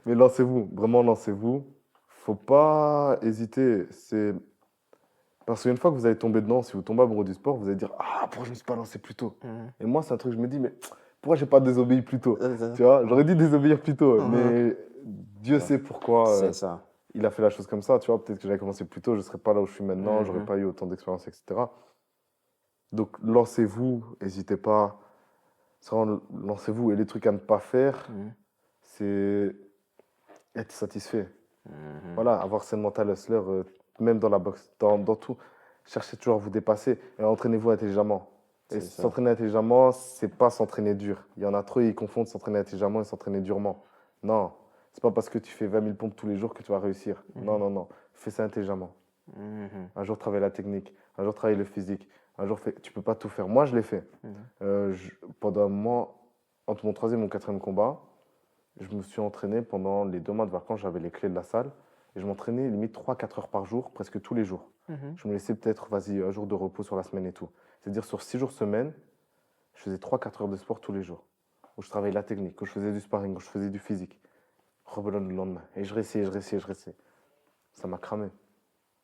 Mais lancez-vous, vraiment lancez-vous. Faut pas hésiter. Parce qu'une fois que vous allez tomber dedans, si vous tombez amoureux du sport, vous allez dire, ah, pourquoi je ne me suis pas lancé plus tôt? Mhm. Et moi, c'est un truc, je me dis, mais pourquoi j'ai pas désobéi plus tôt? C'est ça. Tu vois, j'aurais dû désobéir plus tôt. Mhm. Mais Dieu sait pourquoi C'est ça. il a fait la chose comme ça. Tu vois, peut-être que j'avais commencé plus tôt, je ne serais pas là où je suis maintenant, j'aurais Mhm. pas eu autant d'expérience, etc. Donc, lancez-vous, n'hésitez pas. C'est vraiment, lancez-vous. Et les trucs à ne pas faire, Mhm. c'est être satisfait. Mhm. Voilà, avoir cette mental hustler, même dans la boxe, dans tout. Cherchez toujours à vous dépasser et entraînez-vous intelligemment. Et C'est ça. s'entraîner intelligemment, c'est pas s'entraîner dur. Il y en a trop, ils confondent s'entraîner intelligemment et s'entraîner durement. Non, c'est pas parce que tu fais 20 000 pompes tous les jours que tu vas réussir. Non, non, non. Fais ça intelligemment. Mhm. Un jour, travaille la technique. Un jour, travaille le physique. Un jour, tu peux pas tout faire. Moi, je l'ai fait. Pendant un mois, entre mon troisième et mon quatrième combat, je me suis entraîné pendant les 2 mois de vacances. J'avais les clés de la salle. Et je m'entraînais limite 3-4 heures par jour, presque tous les jours. Mhm. Je me laissais peut-être, vas-y, un jour de repos sur la semaine et tout. C'est-à-dire, sur 6 jours semaine, je faisais 3-4 heures de sport tous les jours. Où je travaillais la technique, où je faisais du sparring, où je faisais du physique. Rebelote le lendemain. Et je réessayais, je réessayais, je réessayais. Ça m'a cramé.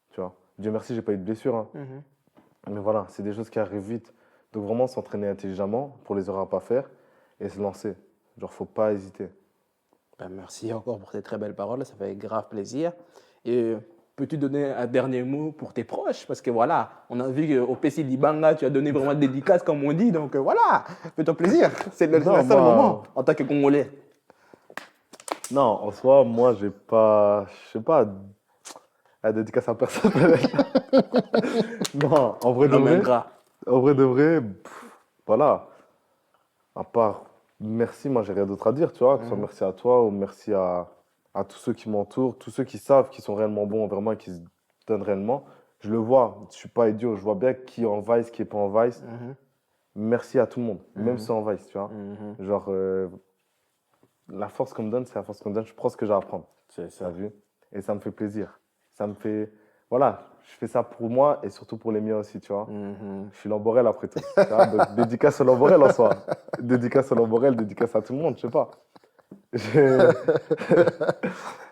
Tu vois. Dieu merci, j'ai pas eu de blessure. Hein. Mhm. Mais voilà, c'est des choses qui arrivent vite. Donc vraiment s'entraîner intelligemment pour les erreurs à pas faire et se lancer. Genre, faut pas hésiter. Ben, merci encore pour ces très belles paroles. Ça fait grave plaisir. Et peux-tu donner un dernier mot pour tes proches? Parce que voilà, on a vu qu'au PC Libanga, tu as donné vraiment de dédicace, comme on dit. Donc voilà, fais-toi plaisir. C'est le Non, seul moi- moment en tant que Congolais. Non, en soi, moi, j'ai pas, je sais pas, à dédicace à personne. Non, L'homme ingrat. en vrai de vrai, voilà. À part merci, moi, j'ai rien d'autre à dire, tu vois. Que ce soit merci à toi ou merci à tous ceux qui m'entourent, tous ceux qui savent, qui sont réellement bons envers moi, qui se donnent réellement. Je le vois, je suis pas idiot, je vois bien qui est en vice, qui est pas en vice. Merci à tout le monde, même ceux en vice, tu vois. Genre, la force qu'on me donne, c'est la force qu'on me donne. Je prends ce que j'ai à apprendre. C'est T'as vu? Et ça me fait plaisir. Ça me fait. Voilà, je fais ça pour moi et surtout pour les miens aussi, tu vois. Je suis Lamborel après tout. Tu vois, donc, dédicace au Lamborel en soi. Dédicace au Lamborel, dédicace à tout le monde, je sais pas. J'ai-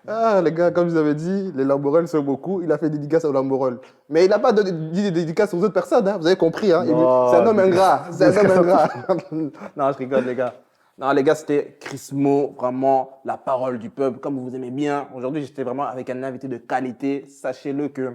Ah, les gars, comme je vous avais dit, les Lamborel sont beaucoup. Il a fait dédicace aux Lamborel. Mais il n'a pas dit des dédicaces aux autres personnes, hein. Vous avez compris. Hein. Non, C'est un homme ingrat. C'est un homme ingrat. dédicace Non, je rigole, les gars. Non, les gars, c'était Chrismo, vraiment la parole du peuple, comme vous aimez bien. Aujourd'hui, j'étais vraiment avec un invité de qualité. Sachez-le que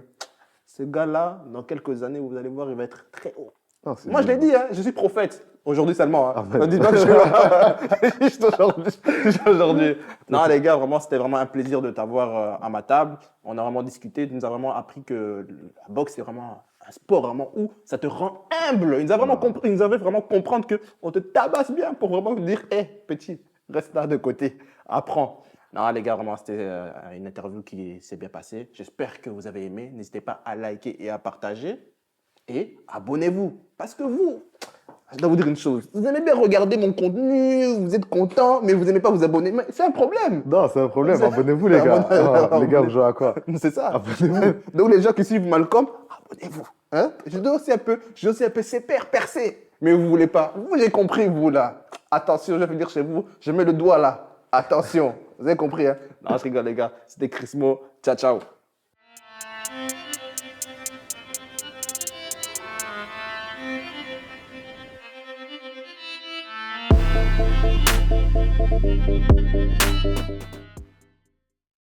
ce gars-là, dans quelques années, vous allez voir, il va être très haut. Non, c'est Moi, je l'ai bien. dit, hein, je suis prophète. Aujourd'hui seulement. Hein. Ah, ben. Ne dites pas que je suis juste aujourd'hui. Juste aujourd'hui. Non, les gars, vraiment, c'était vraiment un plaisir de t'avoir à ma table. On a vraiment discuté. Tu nous as vraiment appris que la boxe, c'est vraiment un sport vraiment où ça te rend humble. Il nous avait vraiment comprendre qu'on te tabasse bien pour vraiment dire, hé, petit, reste là de côté, apprends. Non, les gars, vraiment, c'était une interview qui s'est bien passée. J'espère que vous avez aimé. N'hésitez pas à liker et à partager. Et abonnez-vous. Parce que vous, je dois vous dire une chose. Vous aimez bien regarder mon contenu, vous êtes content, mais vous n'aimez pas vous abonner. Mais c'est un problème. Non, c'est un problème. C'est- Abonnez-vous, les gars. Ah, les gars, vous jouez à quoi? C'est ça. Abonnez-vous. Donc les gens qui suivent Malcolm, abonnez-vous. Hein? Je dois aussi un peu c'est percer. Mais vous voulez pas. Vous, j'ai compris, vous, là. Attention, je vais venir chez vous. Je mets le doigt là. Attention. Vous avez compris, hein? Non, je rigole, les gars. C'était Chrismo. Ciao, ciao.